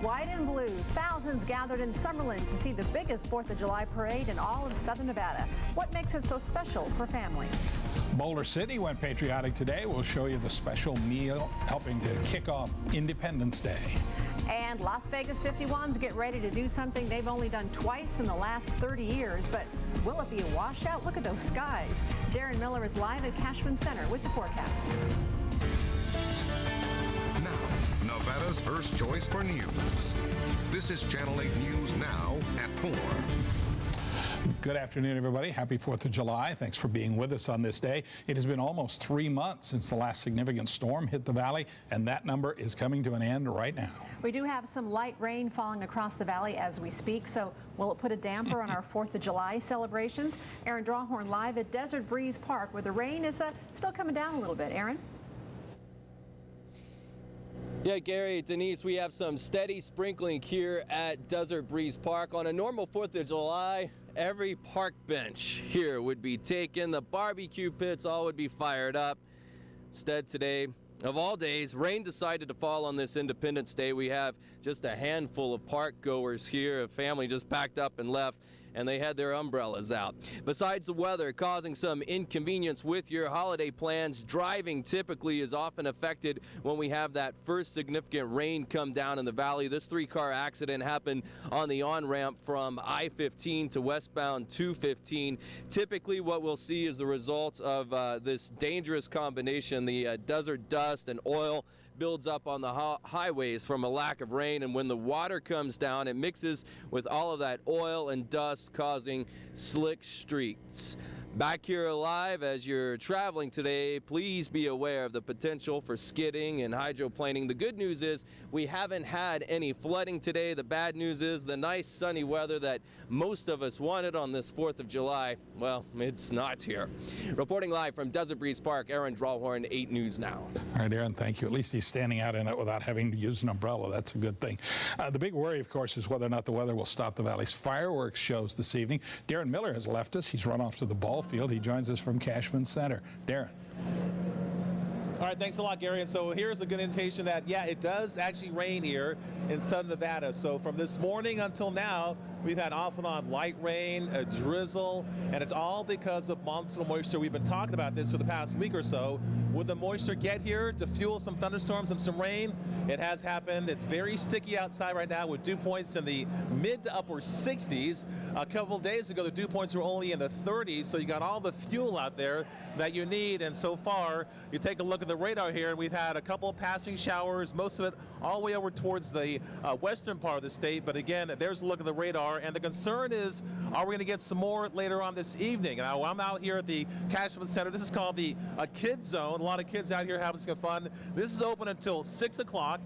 white, and blue. Thousands gathered in Summerlin to see the biggest 4th of July parade in all of Southern Nevada. What makes it so special for families? Boulder City went patriotic today. We'll show you the special meal helping to kick off Independence Day. And Las Vegas 51s get ready to do something they've only done twice in the last 30 years. But will it be a washout? Look at those skies. Darren Miller is live at Cashman Center with the forecast. Now, Nevada's first choice for news. This is Channel 8 News Now at 4. Good afternoon, everybody. Happy 4th of July. Thanks for being with us on this day. It has been almost 3 months since the last significant storm hit the valley, and that number is coming to an end right now. We do have some light rain falling across the valley as we speak, so will it put a damper on our 4th of July celebrations? Aaron Drawhorn live at Desert Breeze Park, where the rain is still coming down a little bit. Aaron? Yeah, Gary, Denise, we have some steady sprinkling here at Desert Breeze Park. On a normal 4th of July, every park bench here would be taken. The barbecue pits all would be fired up. Instead today, of all days, rain decided to fall on this Independence Day. We have just a handful of park goers here. A family just packed up and left, and they had their umbrellas out. Besides the weather causing some inconvenience with your holiday plans, driving typically is often affected when we have that first significant rain come down in the valley. This 3-car accident happened on the on-ramp from I-15 to westbound 215. Typically what we'll see is the result of this dangerous combination. The desert dust and oil builds up on the highways from a lack of rain, and when the water comes down, it mixes with all of that oil and dust, causing slick streets. Back here live, as you're traveling today, please be aware of the potential for skidding and hydroplaning. The good news is we haven't had any flooding today. The bad news is the nice sunny weather that most of us wanted on this 4th of July, well, it's not here. Reporting live from Desert Breeze Park, Aaron Drawhorn, 8 News Now. All right, Aaron, thank you. At least he's standing out in it without having to use an umbrella. That's a good thing. The big worry, of course, is whether or not the weather will stop the valley's fireworks shows this evening. Darren Miller has left us. He's run off to the ball field. He joins us from Cashman Center. Darren. All right, thanks a lot, Gary. And so here's a good indication that, yeah, it does actually rain here in southern Nevada. So from this morning until now, we've had off and on light rain, a drizzle, and it's all because of monsoonal moisture. We've been talking about this for the past week or so. Would the moisture get here to fuel some thunderstorms and some rain? It has happened. It's very sticky outside right now with dew points in the mid to upper 60s. A couple of days ago, the dew points were only in the 30s, so you got all the fuel out there that you need. And so far, you take a look at the radar here, and we've had a couple of passing showers, most of it all the way over towards the western part of the state. But again, there's a look at the radar, and the concern is, are we going to get some more later on this evening? Now, I'm out here at the Cashman Center. This is called the Kid Zone. A lot of kids out here having some fun. This is open until 6 o'clock.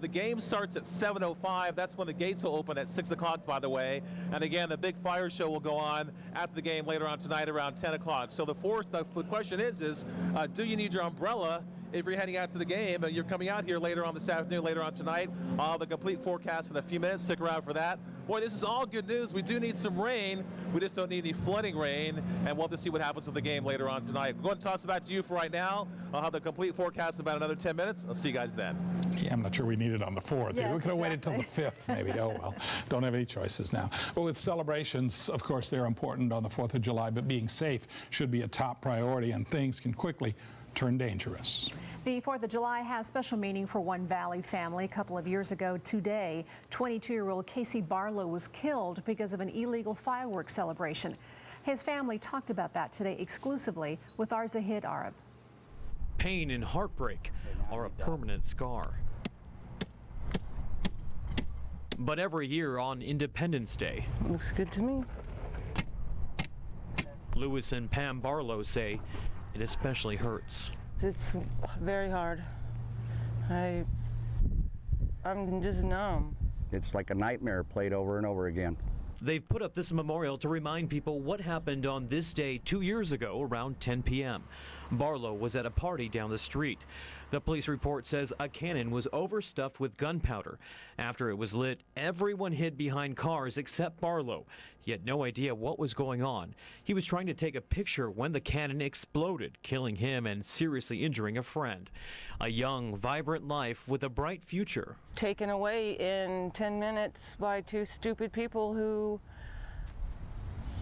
The game starts at 7:05. That's when the gates will open at 6 o'clock, by the way. And again, the big fire show will go on after the game later on tonight around 10 o'clock. So the question is do you need your umbrella if you're heading out to the game? You're coming out here later on this afternoon, later on tonight. The complete forecast in a few minutes. Stick around for that. Boy, this is all good news. We do need some rain. We just don't need any flooding rain. And we'll have to see what happens with the game later on tonight. We're going to toss it back to you for right now. I'll have the complete forecast in about another 10 minutes. I'll see you guys then. Yeah, I'm not sure we need it on the 4th. Yes, we could have waited till the 5th, maybe. Oh, well, don't have any choices now. But with celebrations, of course, they're important on the 4th of July, but being safe should be a top priority, and things can quickly turn dangerous. The 4th of July has special meaning for one Valley family. A couple of years ago today, 22-year-old Casey Barlow was killed because of an illegal fireworks celebration. His family talked about that today exclusively with our Zahid Arab. Pain and heartbreak are a permanent scar. But every year on Independence Day, looks good to me. Lewis and Pam Barlow say it especially hurts. It's very hard. I'm just numb. It's like a nightmare played over and over again. They've put up this memorial to remind people what happened on this day 2 years ago around 10 p.m. Barlow was at a party down the street. The police report says a cannon was overstuffed with gunpowder. After it was lit, everyone hid behind cars except Barlow. He had no idea what was going on. He was trying to take a picture when the cannon exploded, killing him and seriously injuring a friend. A young, vibrant life with a bright future. Taken away in 10 minutes by two stupid people who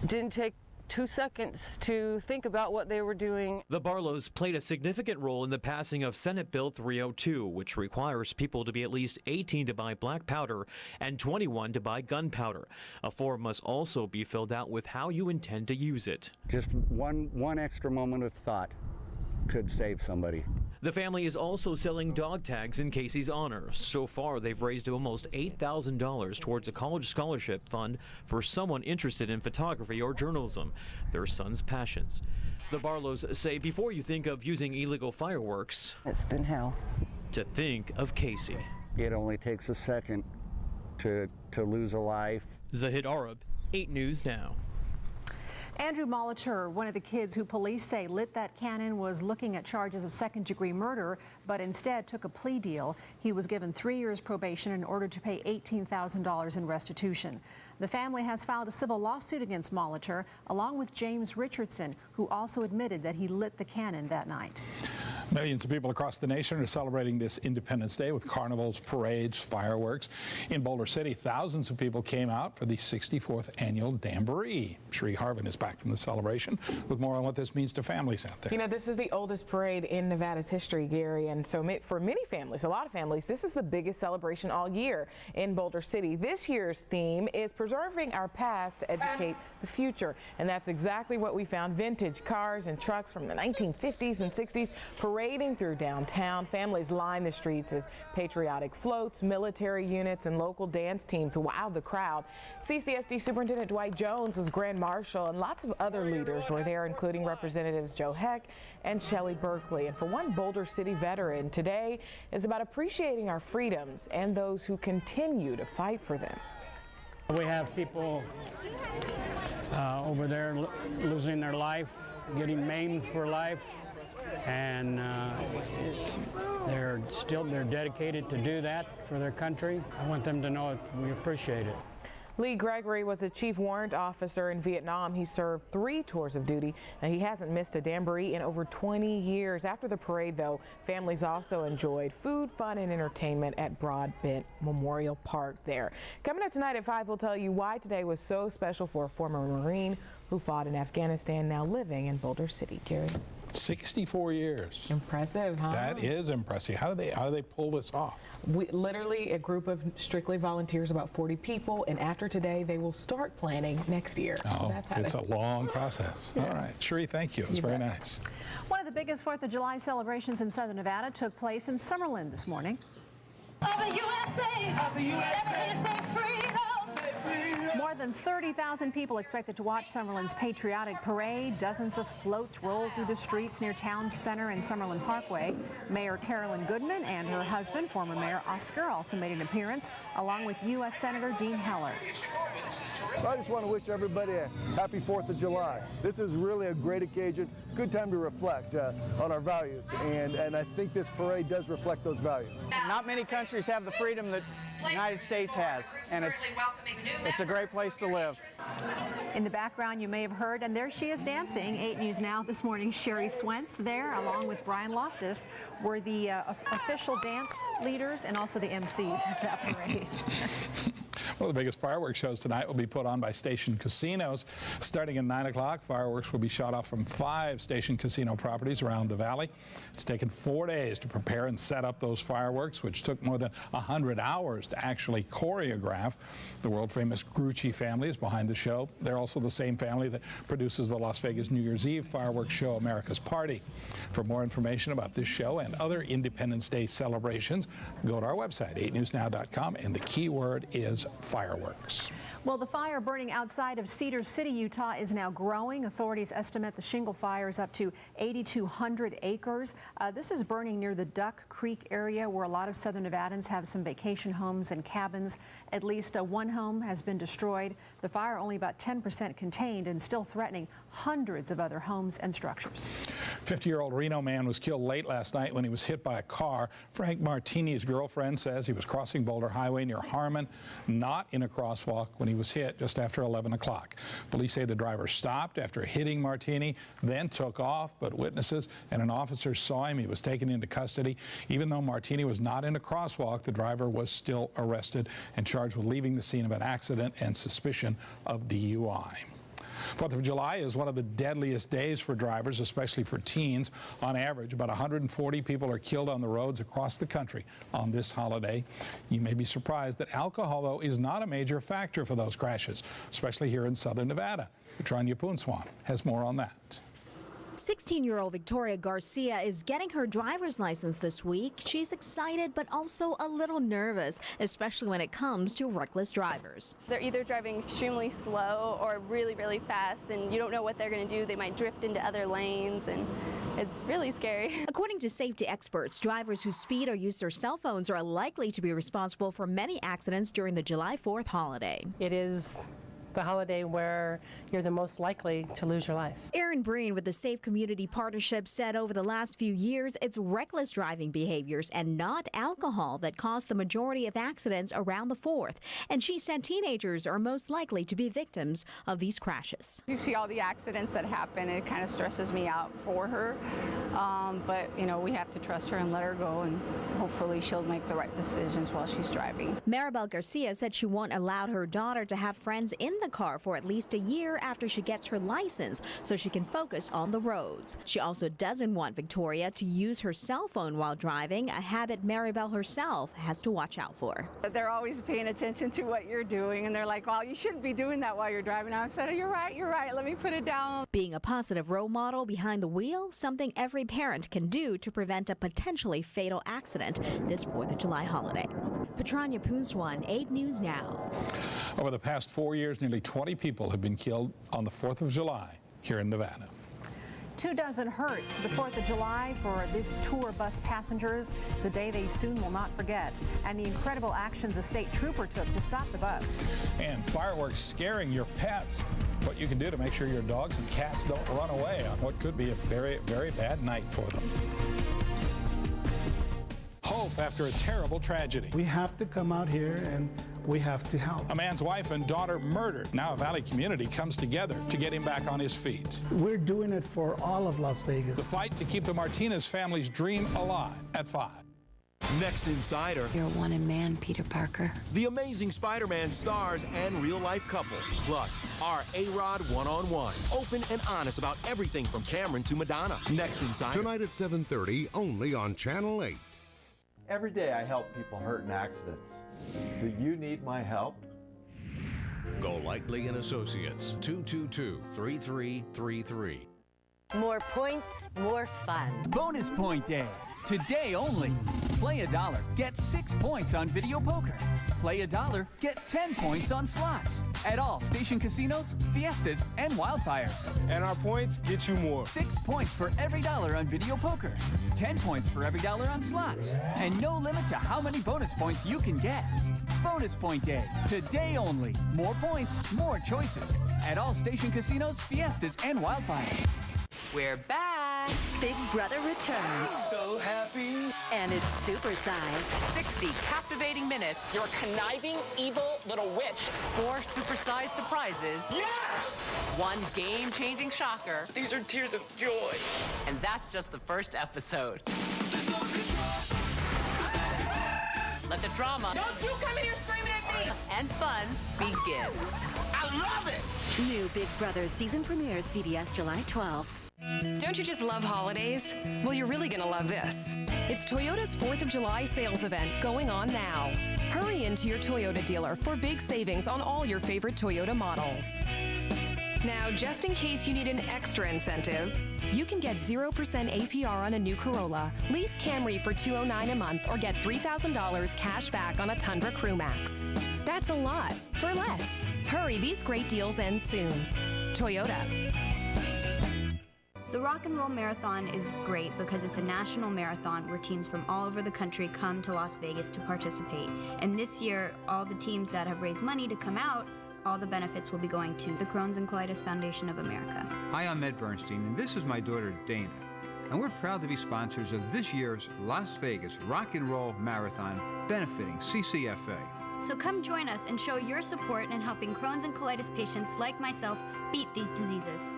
didn't take 2 seconds to think about what they were doing. The Barlows played a significant role in the passing of Senate Bill 302, which requires people to be at least 18 to buy black powder and 21 to buy gunpowder. A form must also be filled out with how you intend to use it. Just one extra moment of thought could save somebody. The family is also selling dog tags in Casey's honor. So far, they've raised almost $8,000 towards a college scholarship fund for someone interested in photography or journalism, their son's passions. The Barlows say before you think of using illegal fireworks, It's been hell. to think of Casey. It only takes a second to lose a life. Zahid Arab, 8 News Now. Andrew Molitor, one of the kids who police say lit that cannon, was looking at charges of second-degree murder, but instead took a plea deal. He was given 3 years probation in order to pay $18,000 in restitution. The family has filed a civil lawsuit against Molitor, along with James Richardson, who also admitted that he lit the cannon that night. Millions of people across the nation are celebrating this Independence Day with carnivals, parades, fireworks. In Boulder City, thousands of people came out for the 64th annual Jamboree. Sharie Harvin is back from the celebration with more on what this means to families out there. You know, this is the oldest parade in Nevada's history, Gary, and so for many families, a lot of families, this is the biggest celebration all year in Boulder City. This year's theme is preserving our past to educate the future, and that's exactly what we found. Vintage cars and trucks from the 1950s and 60s parading through downtown. Families line the streets as patriotic floats, military units, and local dance teams wowed the crowd. CCSD Superintendent Dwight Jones was Grand Marshal, and lots of other leaders were there, including Representatives Joe Heck and Shelley Berkeley. And for one Boulder City veteran, today is about appreciating our freedoms and those who continue to fight for them. We have people over there losing their life, getting maimed for life, and they're dedicated to do that for their country. I want them to know we appreciate it. Lee Gregory was a chief warrant officer in Vietnam. He served 3 tours of duty, and he hasn't missed a Jamboree in over 20 years. After the parade, though, families also enjoyed food, fun, and entertainment at Broadbent Memorial Park there. Coming up tonight at 5, we'll tell you why today was so special for a former Marine who fought in Afghanistan, now living in Boulder City. Gary. 64 years. Impressive, huh? That is impressive. How do they pull this off? Literally a group of strictly volunteers, about 40 people, and after today they will start planning next year. Oh, so that's how it's a long process. Yeah. All right, Sharie, thank you. It's very nice. One of the biggest 4th of July celebrations in southern Nevada took place in Summerlin this morning. Of the USA, of the USA, say freedom. More than 30,000 people expected to watch Summerlin's patriotic parade. Dozens of floats rolled through the streets near town center and Summerlin Parkway. Mayor Carolyn Goodman and her husband, former Mayor Oscar, also made an appearance, along with U.S. Senator Dean Heller. I just want to wish everybody a happy 4th of July. This is really a great occasion, good time to reflect on our values, and I think this parade does reflect those values. Not many countries have the freedom that the United States has, and it's a great place to live. In the background, you may have heard, and there she is dancing. 8 News Now this morning, Sharie Swentz there, along with Brian Loftus, were the official dance leaders and also the MCs at that parade. One of the biggest fireworks shows tonight will be put on by Station Casinos. Starting at 9 o'clock, fireworks will be shot off from 5 Station Casino properties around the valley. It's taken 4 days to prepare and set up those fireworks, which took more than 100 hours to actually choreograph. The world-famous Grucci family is behind the show. They're also the same family that produces the Las Vegas New Year's Eve fireworks show, America's Party. For more information about this show and other Independence Day celebrations, go to our website, 8newsnow.com, and the keyword is fireworks. Well, the fire burning outside of Cedar City, Utah is now growing. Authorities estimate the shingle fire is up to 8,200 acres. This is burning near the Duck Creek area where a lot of southern Nevadans have some vacation homes and cabins. At least one home has been destroyed. The fire only about 10% contained and still threatening hundreds of other homes and structures. 50-year-old Reno man was killed late last night when he was hit by a car. Frank Martini's girlfriend says he was crossing Boulder Highway near Harvin, not in a crosswalk, when he was hit just after 11 o'clock. Police say the driver stopped after hitting Martini, then took off, but witnesses and an officer saw him. He was taken into custody. Even though Martini was not in a crosswalk, the driver was still arrested and charged with leaving the scene of an accident and suspicion of DUI. 4th of July is one of the deadliest days for drivers, especially for teens. On average, about 140 people are killed on the roads across the country on this holiday. You may be surprised that alcohol, though, is not a major factor for those crashes, especially here in southern Nevada. Patranya Bhoolsuwan has more on that. 16-year-old Victoria Garcia is getting her driver's license this week. She's excited but also a little nervous, especially when it comes to reckless drivers. They're either driving extremely slow or really, really fast, and you don't know what they're going to do. They might drift into other lanes, and it's really scary. According to safety experts, drivers who speed or use their cell phones are likely to be responsible for many accidents during the July 4th holiday. It is the holiday where you're the most likely to lose your life. Aaron Breen with the Safe Community Partnership said over the last few years, it's reckless driving behaviors and not alcohol that caused the majority of accidents around the 4th. And she said teenagers are most likely to be victims of these crashes. You see all the accidents that happen, it kind of stresses me out for her. But, you know, we have to trust her and let her go, and hopefully she'll make the right decisions while she's driving. Maribel Garcia said she won't allow her daughter to have friends in the car for at least a year after she gets her license so she can focus on the roads. She also doesn't want Victoria to use her cell phone while driving, a habit Maribel herself has to watch out for. They're always paying attention to what you're doing, and they're like, well, you shouldn't be doing that while you're driving. I said, you're right, let me put it down. Being a positive role model behind the wheel, something every parent can do to prevent a potentially fatal accident this 4th of July holiday. Patranya Bhoolsuwan, 8 News Now. Over the past 4 years, nearly 20 people have been killed on the 4th of July here in Nevada. 24 hurts. The 4th of July for these tour bus passengers is a day they soon will not forget. And the incredible actions a state trooper took to stop the bus. And fireworks scaring your pets. What you can do to make sure your dogs and cats don't run away on what could be a very, very bad night for them. Hope after a terrible tragedy. We have to come out here and we have to help. A man's wife and daughter murdered. Now a Valley community comes together to get him back on his feet. We're doing it for all of Las Vegas. The fight to keep the Martinez family's dream alive at 5. Next Insider. You're a wanted man, Peter Parker. The Amazing Spider-Man stars and real-life couple. Plus, our A-Rod one-on-one. Open and honest about everything from Cameron to Madonna. Next Insider. Tonight at 7:30, only on Channel 8. Every day I help people hurt in accidents. Do you need my help? Golightly & Associates, 222-3333. More points, more fun. Bonus Point Day. Today only. Play $1, get 6 points on video poker. Play $1, get 10 points on slots. At all station casinos, fiestas, and wildfires. And our points get you more. 6 points for every $1 on video poker. 10 points for every $1 on slots. And no limit to how many bonus points you can get. Bonus Point Day. Today only. More points, more choices. At all station casinos, fiestas, and wildfires. We're back. Big Brother returns. So happy. And it's supersized. 60 captivating minutes. You're a conniving, evil little witch. 4 supersized surprises. Yes! 1 game-changing shocker. These are tears of joy. And that's just the first episode. Let the drama. Don't you come in here screaming at me! And fun begin. I love it! New Big Brother season premieres CBS July 12th. Don't you just love holidays? Well, you're really gonna love this. It's Toyota's 4th of July sales event going on now. Hurry into your Toyota dealer for big savings on all your favorite Toyota models. Now, just in case you need an extra incentive, you can get 0% APR on a new Corolla, lease Camry for $209 a month, or get $3,000 cash back on a Tundra Crew Max. That's a lot for less. Hurry, these great deals end soon. Toyota. The Rock and Roll Marathon is great because it's a national marathon where teams from all over the country come to Las Vegas to participate. And this year, all the teams that have raised money to come out, all the benefits will be going to the Crohn's and Colitis Foundation of America. Hi, I'm Ed Bernstein, and this is my daughter, Dana. and we're proud to be sponsors of this year's Las Vegas Rock and Roll Marathon benefiting CCFA. So come join us and show your support in helping Crohn's and colitis patients like myself beat these diseases.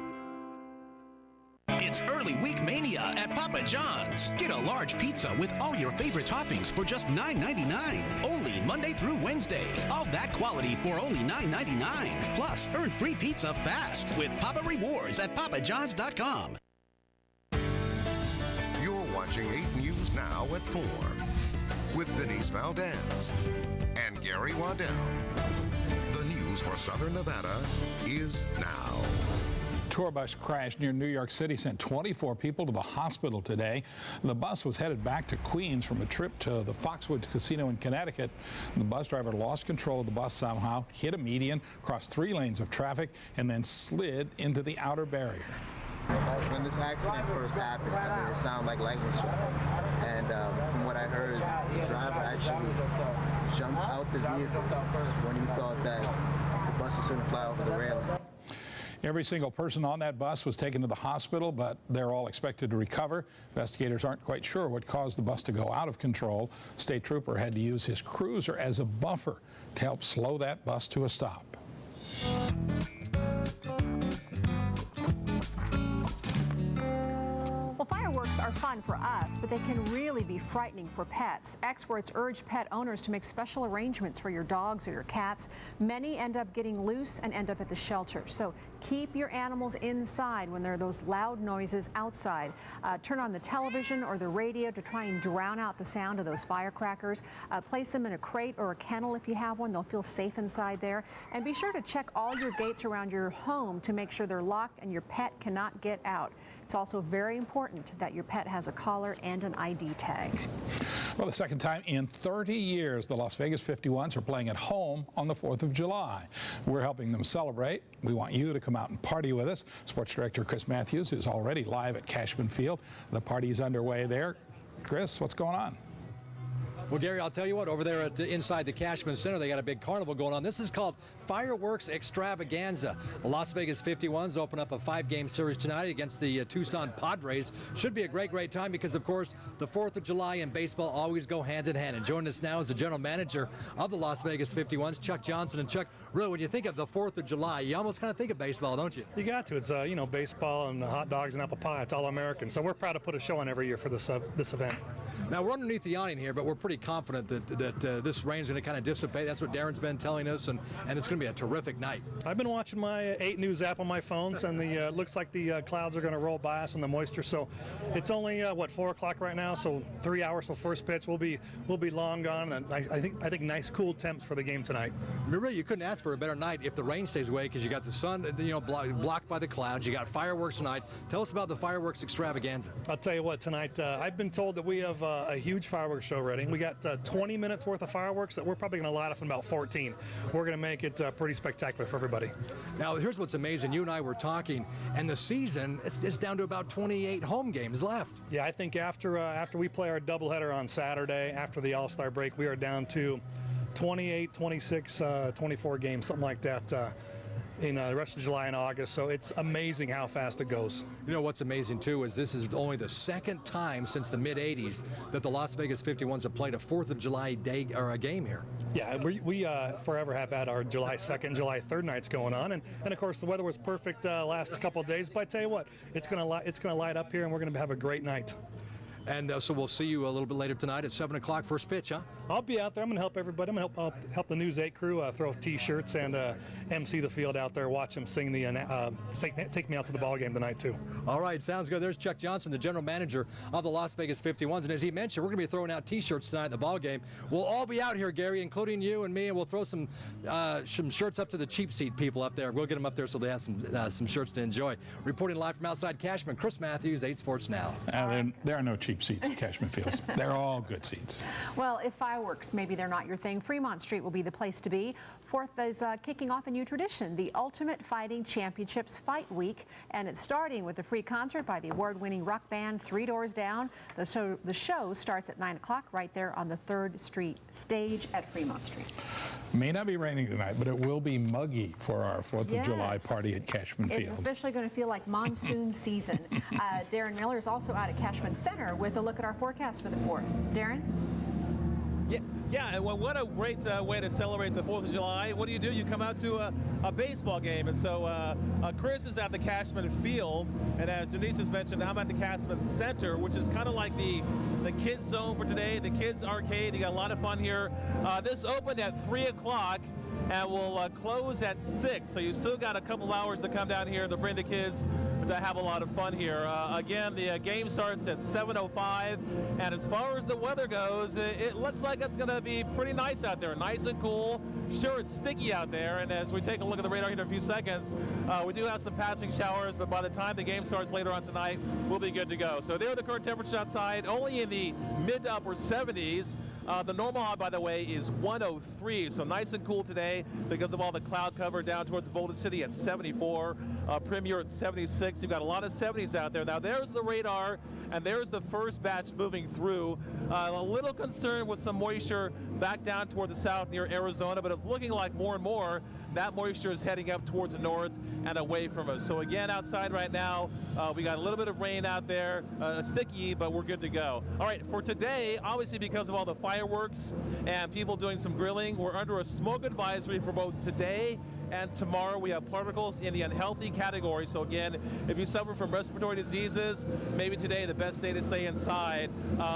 It's Early Week Mania at Papa John's. Get a large pizza with all your favorite toppings for just $9.99. Only Monday through Wednesday. All that quality for only $9.99. Plus, earn free pizza fast with Papa Rewards at papajohns.com. You're watching 8 News Now at 4 with Denise Valdez and Gary Waddell. The news for Southern Nevada is now. Tour bus crash near New York City sent 24 people to the hospital today. The bus was headed back to Queens from a trip to the Foxwoods Casino in Connecticut. The bus driver lost control of the bus somehow, hit a median, crossed 3 lanes of traffic, and then slid into the outer barrier. When this accident first happened, I mean, it sounded like lightning strike. And from what I heard, the driver actually jumped out the vehicle when he thought that the bus was going to fly over the railing. Every single person on that bus was taken to the hospital, but they're all expected to recover. Investigators aren't quite sure what caused the bus to go out of control. State trooper had to use his cruiser as a buffer to help slow that bus to a stop. Well, fireworks are fun for us, but they can really be frightening for pets. Experts urge pet owners to make special arrangements for your dogs or your cats. Many end up getting loose and end up at the shelter. So keep your animals inside when there are those loud noises outside. Turn on the television or the radio to try and drown out the sound of those firecrackers. Place them in a crate or a kennel if you have one. They'll feel safe inside there. And be sure to check all your gates around your home to make sure they're locked and your pet cannot get out. It's also very important that your pet has a collar and an ID tag. Well, the second time in 30 years, the Las Vegas 51s are playing at home on the 4th of July. We're helping them celebrate. We want you to come out and party with us. Sports Director Chris Maathuis is already live at Cashman Field. The party is underway there. Chris, what's going on? Well, Gary, I'll tell you what, over there inside the Cashman Center, they got a big carnival going on. This is called Fireworks Extravaganza. The Las Vegas 51s open up a 5-game series tonight against the Tucson Padres. Should be a great, great time because, of course, the 4th of July and baseball always go hand in hand. And joining us now is the general manager of the Las Vegas 51s, Chuck Johnson. And Chuck, really, when you think of the 4th of July, you almost kind of think of baseball, don't you? You got to. It's, baseball and hot dogs and apple pie. It's all American. So we're proud to put a show on every year for this event. Now, we're underneath the awning here, but we're pretty confident that this rain's going to kind of dissipate. That's what Darren's been telling us, and it's going to be a terrific night. I've been watching my 8 News app on my phones, and the looks like the clouds are going to roll by us and the moisture. So it's only 4 o'clock right now, so 3 hours till first pitch. We'll be long gone, and I think nice cool temps for the game tonight. Really, you couldn't ask for a better night if the rain stays away, because you got the sun, blocked by the clouds. You got fireworks tonight. Tell us about the fireworks extravaganza. I'll tell you what, tonight I've been told that we have a huge fireworks show ready. We got 20 minutes worth of fireworks that we're probably going to light off in about 14. We're going to make it pretty spectacular for everybody. Now, here's what's amazing. You and I were talking, and the season, it's down to about 28 home games left. Yeah, I think after we play our doubleheader on Saturday, after the All-Star break, we are down to 28, 26, 24 games, something like that. In the rest of July and August, so it's amazing how fast it goes. You know what's amazing too is this is only the second time since the mid-'80s that the Las Vegas 51s have played a 4th of July day or a game here. Yeah, we forever have had our July 2nd, July 3rd nights going on, and of course the weather was perfect last couple of days. But I tell you what, it's gonna light up here, and we're gonna have a great night. And so we'll see you a little bit later tonight at 7 o'clock, first pitch, huh? I'll be out there. I'm going to help everybody. I'm going to help the News 8 crew throw T-shirts and MC the field out there, watch them sing take me out to the ball game tonight, too. All right, sounds good. There's Chuck Johnson, the general manager of the Las Vegas 51s. And as he mentioned, we're going to be throwing out T-shirts tonight at the ball game. We'll all be out here, Gary, including you and me, and we'll throw some shirts up to the cheap seat people up there. We'll get them up there so they have some shirts to enjoy. Reporting live from outside Cashman, Chris Maathuis, 8 Sports Now. There are no cheap seats at Cashman Fields. They're all good seats. Well, if fireworks, maybe they're not your thing, Fremont Street will be the place to be. 4th is kicking off a new tradition, the Ultimate Fighting Championships Fight Week, and it's starting with a free concert by the award-winning rock band Three Doors Down. The show starts at 9 o'clock right there on the 3rd Street stage at Fremont Street. May not be raining tonight, but it will be muggy for our 4th of July party at Cashman Field. It's officially going to feel like monsoon season. Darren Miller is also out at Cashman Center with a look at our forecast for the 4th. Darren? Yeah, and what a great way to celebrate the 4th of July. What do? You come out to a baseball game. And so Chris is at the Cashman Field, and as Denise has mentioned, I'm at the Cashman Center, which is kind of like the kids zone for today, the kids arcade. You got a lot of fun here. This opened at 3 o'clock and will close at 6. So you still got a couple hours to come down here to bring the kids to have a lot of fun here. Again, the game starts at 7:05, and as far as the weather goes, it looks like it's going to be pretty nice out there, nice and cool. Sure, it's sticky out there, and as we take a look at the radar here in a few seconds, we do have some passing showers, but by the time the game starts later on tonight, we'll be good to go. So there are the current temperatures outside, only in the mid to upper 70s. The normal high, by the way, is 103, so nice and cool today because of all the cloud cover down towards Boulder City at 74, Premier at 76. You've got a lot of 70s out there. Now there's the radar, and there's the first batch moving through. A little concerned with some moisture back down toward the south near Arizona, but it's looking like more and more that moisture is heading up towards the north and away from us. So again, outside right now, we got a little bit of rain out there, sticky, but we're good to go. All right, for today, obviously because of all the fireworks and people doing some grilling, we're under a smoke advisory for both today and tomorrow. We have particles in the unhealthy category. So again, if you suffer from respiratory diseases, maybe today the best day to stay inside.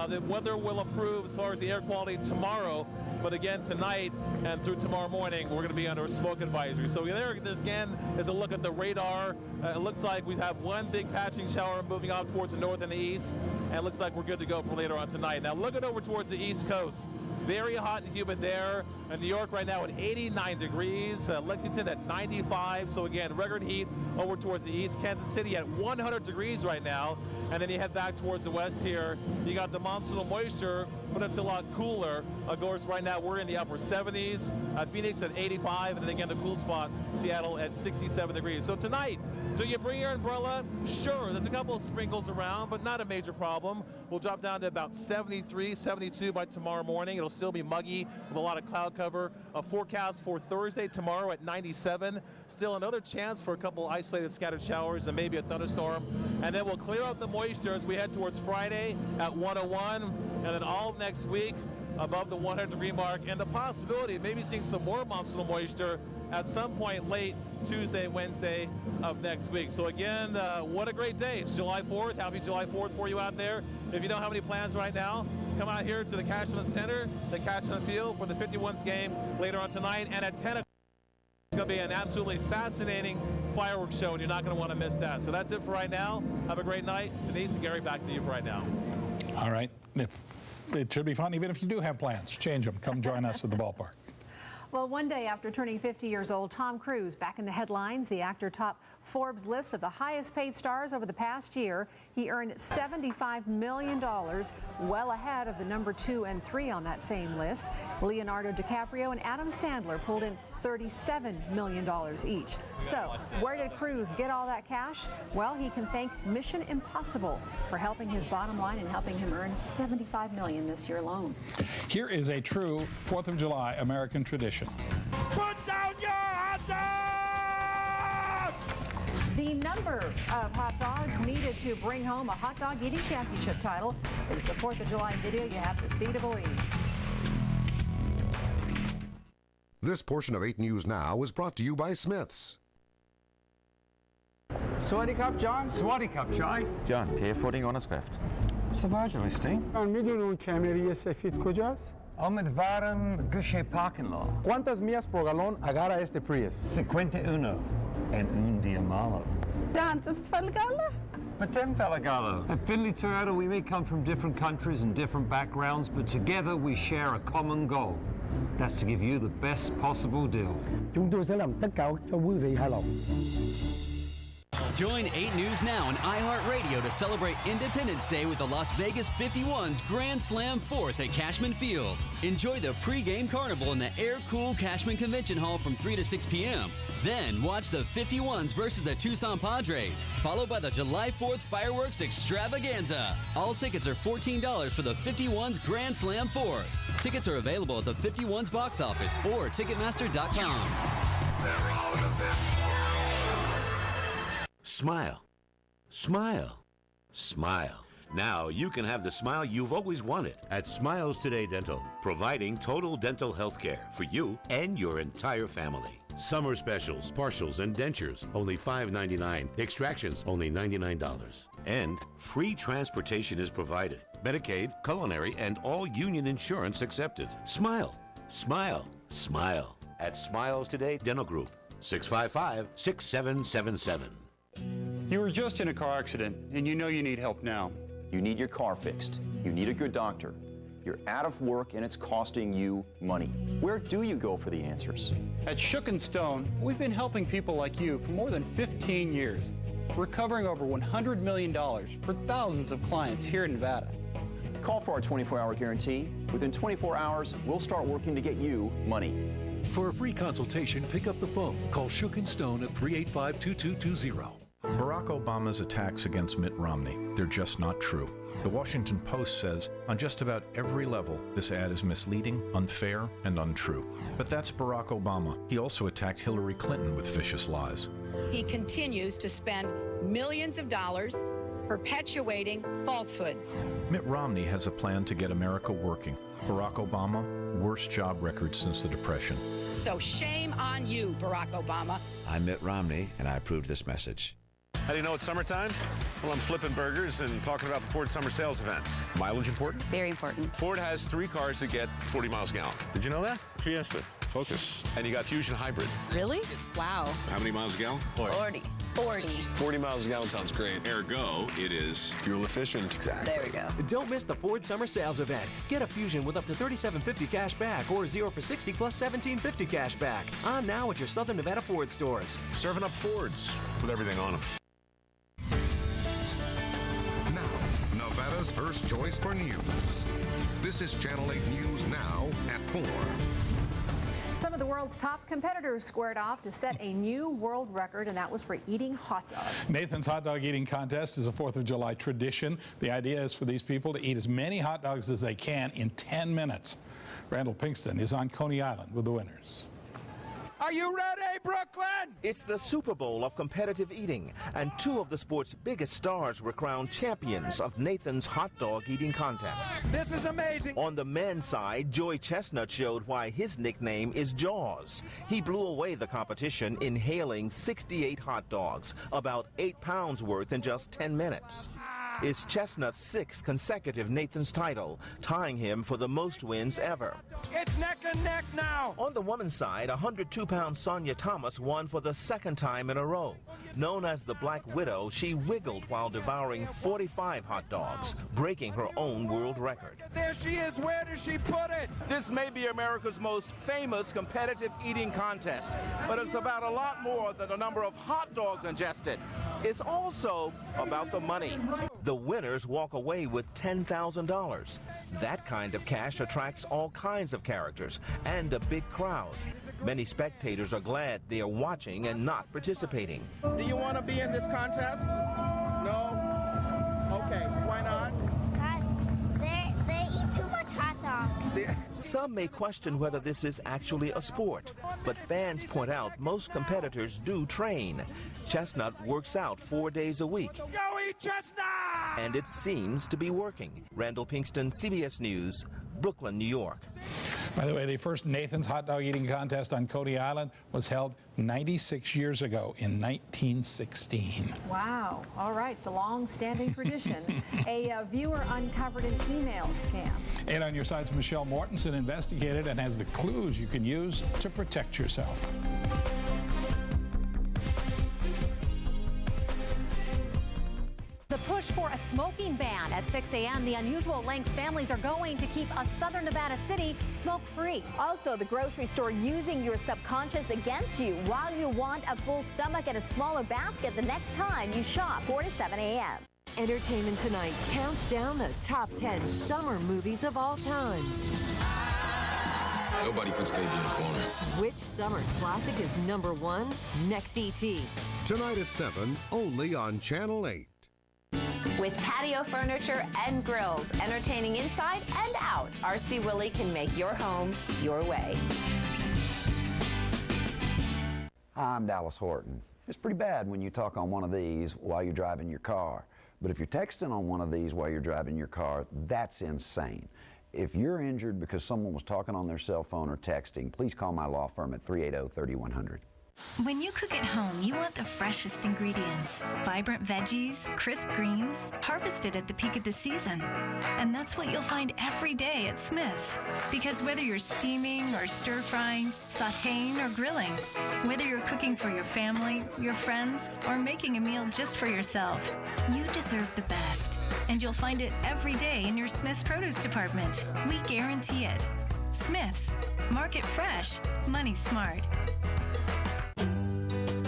The weather will improve as far as the air quality tomorrow, but again tonight and through tomorrow morning we're going to be under a smoke advisory. So there again is a look at the radar. It looks like we have one big patching shower moving off towards the north and the east, and it looks like we're good to go for later on tonight. Now looking over towards the east coast, very hot and humid there. In New York right now at 89 degrees, Lexington at 95. So again, record heat over towards the east. Kansas City at 100 degrees right now. And then you head back towards the west here. You got the monsoonal moisture, but it's a lot cooler. Of course, right now we're in the upper 70s. Phoenix at 85, and then again the cool spot, Seattle at 67 degrees. So tonight, do you bring your umbrella? Sure, there's a couple of sprinkles around, but not a major problem. We'll drop down to about 73, 72 by tomorrow morning. It'll still be muggy with a lot of cloud cover. A forecast for Thursday tomorrow at 97. Still another chance for a couple isolated scattered showers and maybe a thunderstorm. And then we'll clear out the moisture as we head towards Friday at 101. And then all of next week above the 100 degree mark, and the possibility of maybe seeing some more monsoonal moisture at some point late Tuesday, Wednesday of next week. So again, what a great day. It's July 4th. Happy July 4th for you out there. If you don't have any plans right now, come out here to the Cashman Center, the Cashman Field for the 51s game later on tonight. And at 10 o'clock, it's going to be an absolutely fascinating fireworks show, and you're not going to want to miss that. So that's it for right now. Have a great night. Denise and Gary, back to you for right now. All right. It should be fun. Even if you do have plans, change them. Come join us at the ballpark. Well, one day after turning 50 years old, Tom Cruise back in the headlines. The actor topped Forbes' list of the highest paid stars over the past year. He earned $75 million, well ahead of the number 2 and 3 on that same list. Leonardo DiCaprio and Adam Sandler pulled in $37 million each. So where did Cruise get all that cash? Well, he can thank Mission Impossible for helping his bottom line and helping him earn $75 million this year alone. Here is a true 4th of July American tradition. Put down your hot dog! The number of hot dogs needed to bring home a hot dog eating championship title is the 4th of July video you have to see to believe. This portion of 8 News Now is brought to you by Smith's. Swaddy Cup, John. Swaddy Cup, Chai. John, پی on a Swift. سواجه listing. میدونی اون کمری سفید کجاست؟ Omidvaram Gushe Parking Lot. ¿Cuántas millas por galón agarra este Prius? 51 and un día malo. ¿Tantos falgala? Matem Falagalo. At Finley Toyota, we may come from different countries and different backgrounds, but together we share a common goal. That's to give you the best possible deal. Chúng tôi sẽ làm tất cả cho quý vị hài lòng. Join 8 News Now and iHeartRadio to celebrate Independence Day with the Las Vegas 51's Grand Slam 4th at Cashman Field. Enjoy the pregame carnival in the air-cooled Cashman Convention Hall from 3 to 6 p.m. Then watch the 51s versus the Tucson Padres, followed by the July 4th fireworks extravaganza. All tickets are $14 for the 51's Grand Slam 4th. Tickets are available at the 51's box office or Ticketmaster.com. They're all of this world. Smile. Smile. Smile. Now you can have the smile you've always wanted at Smiles Today Dental, providing total dental health care for you and your entire family. Summer specials, partials, and dentures, only $5.99. Extractions, only $99. And free transportation is provided. Medicaid, culinary, and all union insurance accepted. Smile. Smile. Smile. At Smiles Today Dental Group, 655-6777. You were just in a car accident, and you know you need help now. You need your car fixed. You need a good doctor. You're out of work, and it's costing you money. Where do you go for the answers? At Shook & Stone, we've been helping people like you for more than 15 years, recovering over $100 million for thousands of clients here in Nevada. Call for our 24-hour guarantee. Within 24 hours, we'll start working to get you money. For a free consultation, pick up the phone. Call Shook & Stone at 385-2220. Barack Obama's attacks against Mitt Romney, they're just not true. The Washington Post says, on just about every level, this ad is misleading, unfair, and untrue. But that's Barack Obama. He also attacked Hillary Clinton with vicious lies. He continues to spend millions of dollars perpetuating falsehoods. Mitt Romney has a plan to get America working. Barack Obama, worst job record since the Depression. So shame on you, Barack Obama. I'm Mitt Romney, and I approve this message. How do you know it's summertime? Well, I'm flipping burgers and talking about the Ford Summer Sales Event. Mileage important? Very important. Ford has 3 cars that get 40 miles a gallon. Did you know that? Fiesta, Focus, and you got Fusion Hybrid. Really? Wow. How many miles a gallon? 40. 40 miles a gallon sounds great. Ergo, it is fuel efficient. Exactly. There we go. Don't miss the Ford Summer Sales Event. Get a Fusion with up to $37.50 cash back or 0 for 60 plus $17.50 cash back. On now at your Southern Nevada Ford stores. Serving up Fords with everything on them. Now, Nevada's first choice for news. This is Channel 8 News Now at 4. Some of the world's top competitors squared off to set a new world record, and that was for eating hot dogs. Nathan's hot dog eating contest is a 4th of July tradition. The idea is for these people to eat as many hot dogs as they can in 10 minutes. Randall Pinkston is on Coney Island with the winners. Are you ready, Brooklyn? It's the Super Bowl of competitive eating, and 2 of the sport's biggest stars were crowned champions of Nathan's hot dog eating contest. This is amazing. On the men's side, Joey Chestnut showed why his nickname is Jaws. He blew away the competition, inhaling 68 hot dogs, about 8 pounds worth in just 10 minutes. It's Chestnut's 6th consecutive Nathan's title, tying him for the most wins ever. It's neck and neck now. On the woman's side, 102-pound Sonia Thomas won for the 2nd time in a row. Known as the Black Widow, she wiggled while devouring 45 hot dogs, breaking her own world record. There she is. Where does she put it? This may be America's most famous competitive eating contest, but it's about a lot more than the number of hot dogs ingested. It's also about the money. The winners walk away with $10,000. That kind of cash attracts all kinds of characters and a big crowd. Many spectators are glad they are watching and not participating. Do you want to be in this contest? No? Okay, why not? They eat too much hot dogs. Some may question whether this is actually a sport, but fans point out most competitors do train. Chestnut works out 4 days a week. Go eat Chestnut! And it seems to be working. Randall Pinkston, CBS News, Brooklyn, New York. By the way, the first Nathan's hot dog eating contest on Coney Island was held 96 years ago in 1916. Wow. All right. It's a long-standing tradition. A viewer uncovered an email scam. 8 on your side's Michelle Mortensen investigated and has the clues you can use to protect yourself. The push for a smoking ban at 6 a.m. The unusual lengths families are going to keep a southern Nevada city smoke-free. Also, the grocery store using your subconscious against you while you want a full stomach and a smaller basket the next time you shop. 4 to 7 a.m. Entertainment Tonight counts down the top 10 summer movies of all time. Nobody puts baby in a corner. Which summer classic is #1? Next ET. Tonight at 7, only on Channel 8. With patio furniture and grills, entertaining inside and out, RC Willey can make your home your way. Hi, I'm Dallas Horton. It's pretty bad when you talk on one of these while you're driving your car. But if you're texting on one of these while you're driving your car, that's insane. If you're injured because someone was talking on their cell phone or texting, please call my law firm at 380-3100. When you cook at home, you want the freshest ingredients. Vibrant veggies, crisp greens, harvested at the peak of the season. And that's what you'll find every day at Smith's. Because whether you're steaming or stir-frying, sautéing or grilling, whether you're cooking for your family, your friends, or making a meal just for yourself, you deserve the best. And you'll find it every day in your Smith's produce department. We guarantee it. Smith's. Market fresh. Money smart.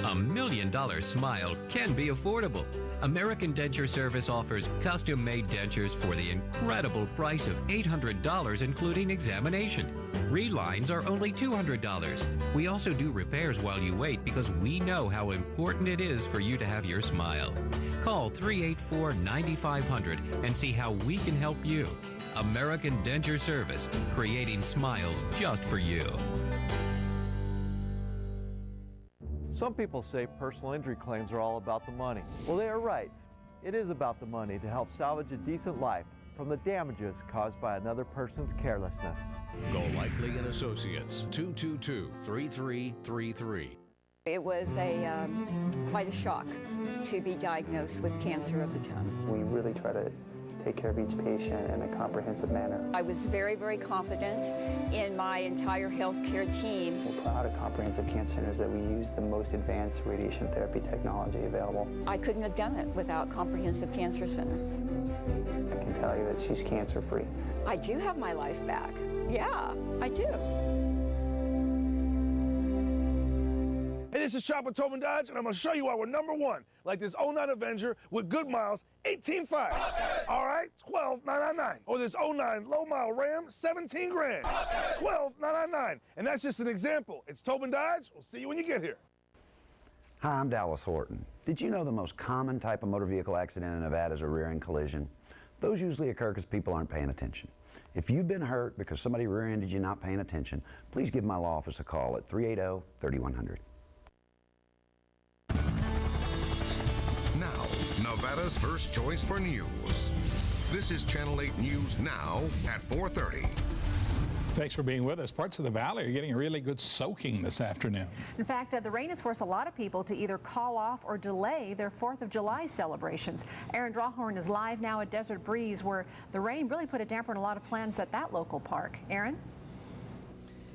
$1 million smile can be affordable. American Denture Service offers custom-made dentures for the incredible price of $800, including examination. Relines are only $200. We also do repairs while you wait because we know how important it is for you to have your smile. Call 384-9500 and see how we can help you. American Denture Service, creating smiles just for you. Some people say personal injury claims are all about the money. Well, they are right. It is about the money to help salvage a decent life from the damages caused by another person's carelessness. Golightly & Associates, 222-3333. It was quite a shock to be diagnosed with cancer of the tongue. We really try to take care of each patient in a comprehensive manner. I was very, very confident in my entire healthcare team. We're proud of Comprehensive Cancer Centers that we use the most advanced radiation therapy technology available. I couldn't have done it without Comprehensive Cancer Center. I can tell you that she's cancer-free. I do have my life back. Yeah, I do. Hey, this is Chopper Tobin Dodge, and I'm going to show you why we're #1, like this 09 Avenger with good miles, 18.5. All right, 12,999. Or this 09 low mile Ram, 17 grand, 12,999. And that's just an example. It's Tobin Dodge. We'll see you when you get here. Hi, I'm Dallas Horton. Did you know the most common type of motor vehicle accident in Nevada is a rear-end collision? Those usually occur because people aren't paying attention. If you've been hurt because somebody rear-ended you not paying attention, please give my law office a call at 380-3100. Now, Nevada's first choice for news. This is Channel 8 News Now at 4:30. Thanks for being with us. Parts of the valley are getting a really good soaking this afternoon. In fact, the rain has forced a lot of people to either call off or delay their 4th of July celebrations. Aaron Drawhorn is live now at Desert Breeze, where the rain really put a damper on a lot of plans at that local park. Aaron?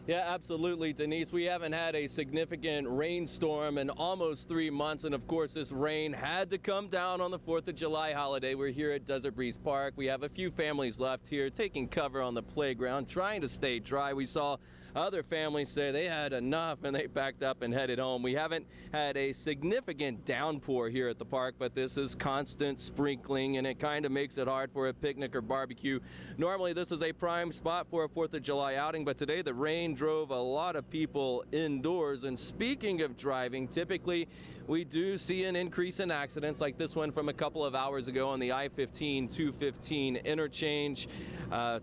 Yeah, absolutely, Denise. We haven't had a significant rainstorm in almost 3 months, and of course this rain had to come down on the 4th of July holiday. We're here at Desert Breeze Park. We have a few families left here taking cover on the playground, trying to stay dry. We saw other families say they had enough and they packed up and headed home. We haven't had a significant downpour here at the park, but this is constant sprinkling, and it kind of makes it hard for a picnic or barbecue. Normally this is a prime spot for a 4th of July outing, but today the rain drove a lot of people indoors. And speaking of driving, typically we do see an increase in accidents like this one from a couple of hours ago on the I-15-215 interchange.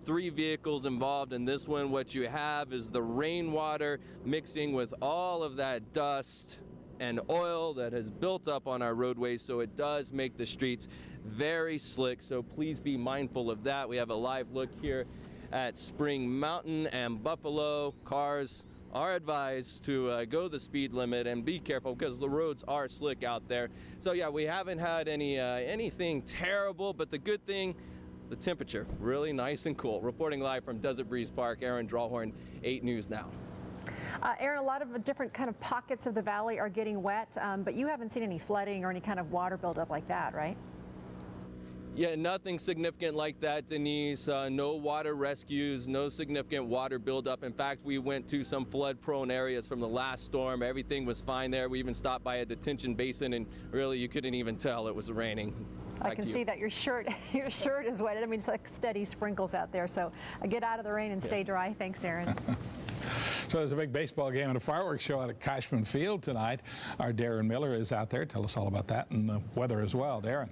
3 vehicles involved in this one. What you have is the rainwater mixing with all of that dust and oil that has built up on our roadways, so it does make the streets very slick, so please be mindful of that. We have a live look here at Spring Mountain and Buffalo. Cars are advised to go the speed limit and be careful because the roads are slick out there. So yeah, we haven't had anything terrible, but the good thing, the temperature really nice and cool. Reporting live from Desert Breeze Park, Aaron Drawhorn, 8 News Now. Aaron, a lot of different kind of pockets of the valley are getting wet, but you haven't seen any flooding or any kind of water buildup like that, right? Yeah, nothing significant like that, Denise. No water rescues, no significant water buildup. In fact, we went to some flood-prone areas from the last storm. Everything was fine there. We even stopped by a detention basin, and really, you couldn't even tell it was raining. I can see that your shirt is wet. I mean, it's like steady sprinkles out there. So get out of the rain and stay dry. Thanks, Aaron. So there's a big baseball game and a fireworks show out at Cashman Field tonight. Our Darren Miller is out there. Tell us all about that and the weather as well. Darren.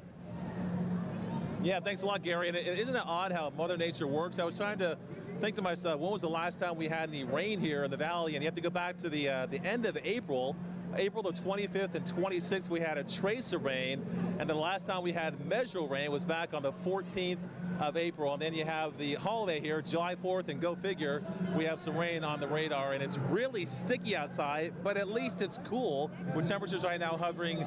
Yeah, thanks a lot, Gary. And isn't it odd how Mother Nature works? I was trying to think to myself, when was the last time we had any rain here in the valley? And you have to go back to the end of April the 25th and 26th, we had a trace of rain. And the last time we had measurable rain was back on the 14th of April. And then you have the holiday here, July 4th, and go figure, we have some rain on the radar. And it's really sticky outside, but at least it's cool, with temperatures right now hovering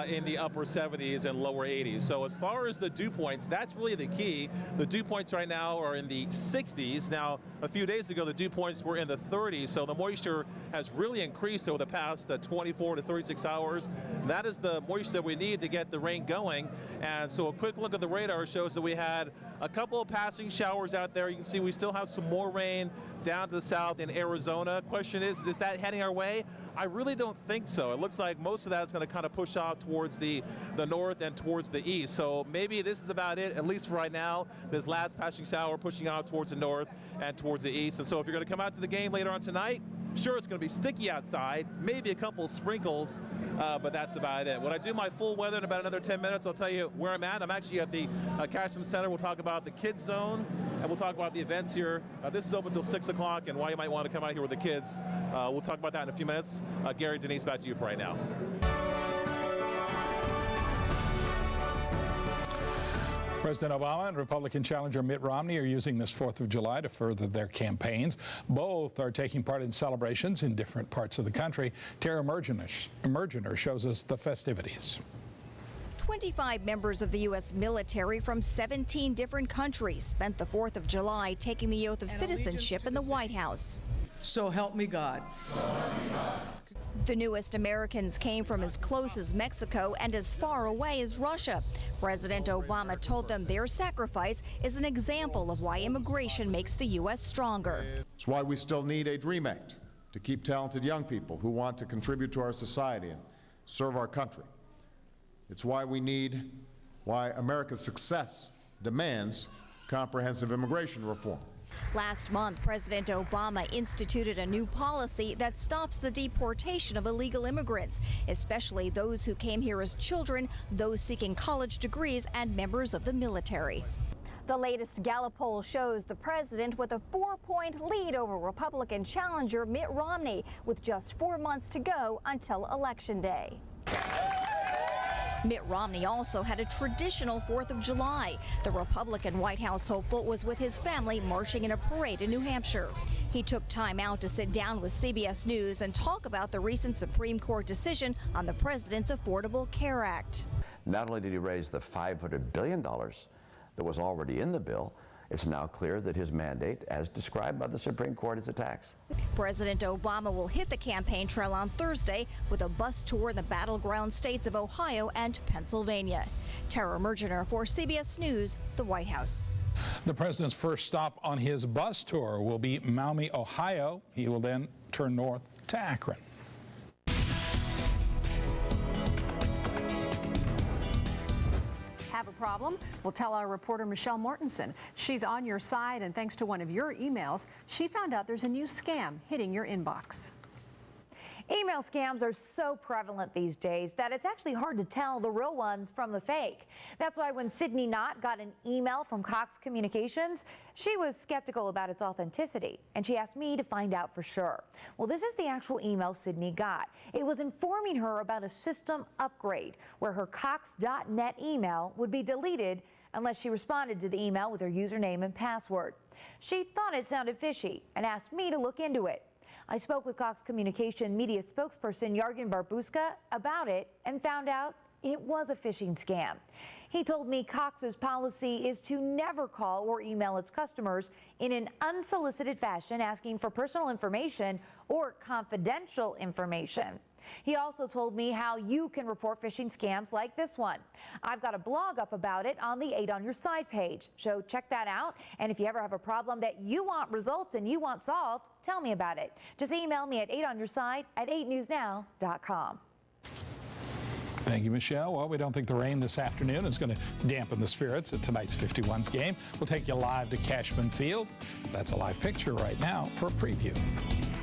in the upper 70s and lower 80s. So as far as the dew points, that's really the key. The dew points right now are in the 60s. Now, a few days ago, the dew points were in the 30s, so the moisture has really increased over the past 24 to 36 hours. That is the moisture that we need to get the rain going. And so a quick look at the radar shows that we had a couple of passing showers out there. You can see we still have some more rain down to the south in Arizona. Question is that heading our way? I really don't think so. It looks like most of that is going to kind of push off towards the north and towards the east. So maybe this is about it, at least for right now. This last passing shower pushing off towards the north and towards the east. And so if you're going to come out to the game later on tonight, sure, it's going to be sticky outside, maybe a couple of sprinkles, but that's about it. When I do my full weather in about another 10 minutes, I'll tell you where I'm at. I'm actually at the Cashman Center. We'll talk about the kids zone, and we'll talk about the events here. This is open until 6 o'clock, and why you might want to come out here with the kids. We'll talk about that in a few minutes. Gary, Denise, back to you for right now. President Obama and Republican challenger Mitt Romney are using this 4th of July to further their campaigns. Both are taking part in celebrations in different parts of the country. Tara Mergener shows us the festivities. 25 members of the U.S. military from 17 different countries spent the 4th of July taking the oath of citizenship in the White House. So help me God. The newest Americans came from as close as Mexico and as far away as Russia. President Obama told them their sacrifice is an example of why immigration makes the U.S. stronger. It's why we still need a DREAM Act to keep talented young people who want to contribute to our society and serve our country. It's why America's success demands comprehensive immigration reform. Last month, President Obama instituted a new policy that stops the deportation of illegal immigrants, especially those who came here as children, those seeking college degrees, and members of the military. The latest Gallup poll shows the president with a 4-point lead over Republican challenger Mitt Romney, with just 4 months to go until Election Day. Mitt Romney also had a traditional 4th of July. The Republican White House hopeful was with his family marching in a parade in New Hampshire. He took time out to sit down with CBS News and talk about the recent Supreme Court decision on the president's Affordable Care Act. Not only did he raise the $500 billion that was already in the bill, it's now clear that his mandate, as described by the Supreme Court, is a tax. President Obama will hit the campaign trail on Thursday with a bus tour in the battleground states of Ohio and Pennsylvania. Tara Mergener for CBS News, the White House. The president's first stop on his bus tour will be Maumee, Ohio. He will then turn north to Akron. Have a problem? We'll tell our reporter Michelle Mortensen. She's on your side, and thanks to one of your emails, she found out there's a new scam hitting your inbox. Email scams are so prevalent these days that it's actually hard to tell the real ones from the fake. That's why when Sydney Knott got an email from Cox Communications, she was skeptical about its authenticity, and she asked me to find out for sure. Well, this is the actual email Sydney got. It was informing her about a system upgrade where her Cox.net email would be deleted unless she responded to the email with her username and password. She thought it sounded fishy and asked me to look into it. I spoke with Cox Communication media spokesperson Yargin Barbuska about it and found out it was a phishing scam. He told me Cox's policy is to never call or email its customers in an unsolicited fashion asking for personal information or confidential information. He also told me how you can report phishing scams like this one. I've got a blog up about it on the 8 on Your Side page, so check that out. And if you ever have a problem that you want results and you want solved, tell me about it. Just email me at 8onyourside@8newsnow.com. Thank you, Michelle. Well, we don't think the rain this afternoon is going to dampen the spirits at tonight's 51s game. We'll take you live to Cashman Field. That's a live picture right now for a preview.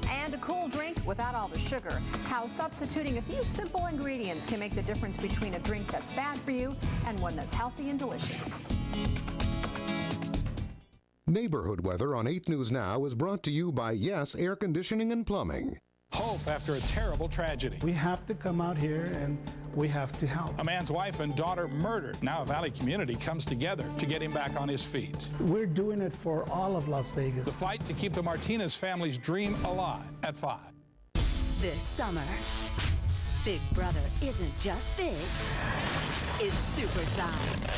And a cool drink without all the sugar. How substituting a few simple ingredients can make the difference between a drink that's bad for you and one that's healthy and delicious. Neighborhood weather on 8 News Now is brought to you by Yes Air Conditioning and Plumbing. Hope after a terrible tragedy. We have to come out here and we have to help. A man's wife and daughter murdered. Now a Valley community comes together to get him back on his feet. We're doing it for all of Las Vegas. The fight to keep the Martinez family's dream alive at 5. This summer, Big Brother isn't just big, it's supersized.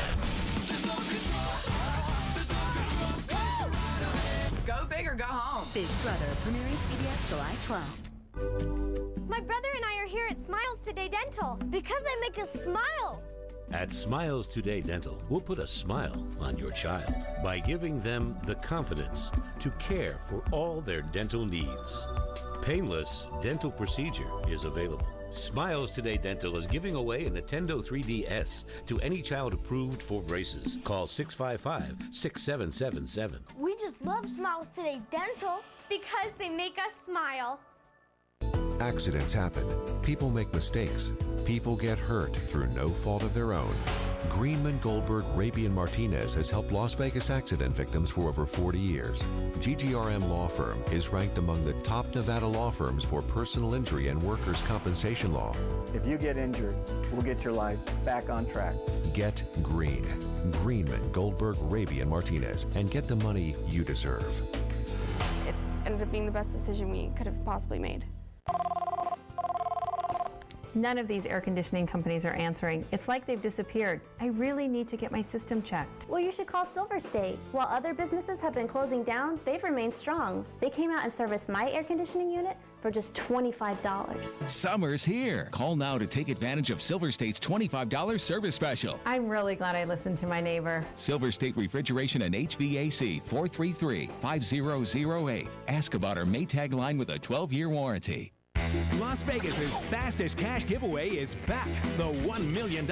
Go big or go home. Big Brother, premiering CBS July 12th. My brother and I are here at Smiles Today Dental because they make us smile. At Smiles Today Dental, we'll put a smile on your child by giving them the confidence to care for all their dental needs. Painless dental procedure is available. Smiles Today Dental is giving away a Nintendo 3DS to any child approved for braces. Call 655-6777. We just love Smiles Today Dental because they make us smile. Accidents happen. People make mistakes. People get hurt through no fault of their own. Greenman, Goldberg, Raby & Martinez has helped Las Vegas accident victims for over 40 years. GGRM Law Firm is ranked among the top Nevada law firms for personal injury and workers' compensation law. If you get injured, we'll get your life back on track. Get green. Greenman, Goldberg, Raby & Martinez, and get the money you deserve. It ended up being the best decision we could have possibly made. None of these air conditioning companies are answering. It's like they've disappeared. I really need to get my system checked. Well, you should call Silver State. While other businesses have been closing down, they've remained strong. They came out and serviced my air conditioning unit for just $25. Summer's here. Call now to take advantage of Silver State's $25 service special. I'm really glad I listened to my neighbor. Silver State Refrigeration and HVAC, 433-5008. Ask about our Maytag line with a 12-year warranty. Las Vegas's fastest cash giveaway is back. The $1 million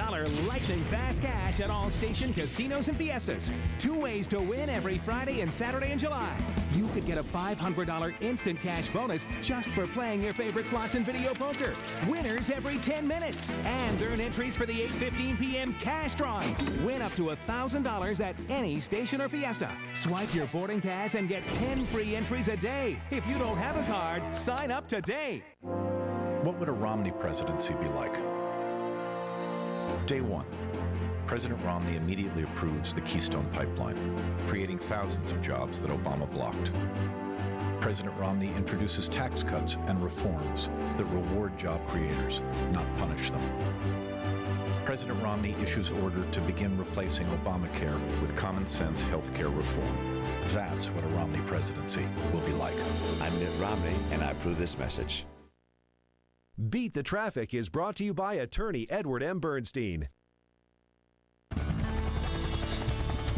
lightning fast cash at all station casinos and fiestas. 2 ways to win every Friday and Saturday in July. You could get a $500 instant cash bonus just for playing your favorite slots and video poker. Winners every 10 minutes. And earn entries for the 8:15 p.m. cash drawings. Win up to $1,000 at any station or fiesta. Swipe your boarding pass and get 10 free entries a day. If you don't have a card, sign up today. What would a Romney presidency be like? Day 1. President Romney immediately approves the Keystone Pipeline, creating thousands of jobs that Obama blocked. President Romney introduces tax cuts and reforms that reward job creators, not punish them. President Romney issues order to begin replacing Obamacare with common sense health care reform. That's what a Romney presidency will be like. I'm Mitt Romney, and I approve this message. Beat the Traffic is brought to you by attorney Edward M. Bernstein.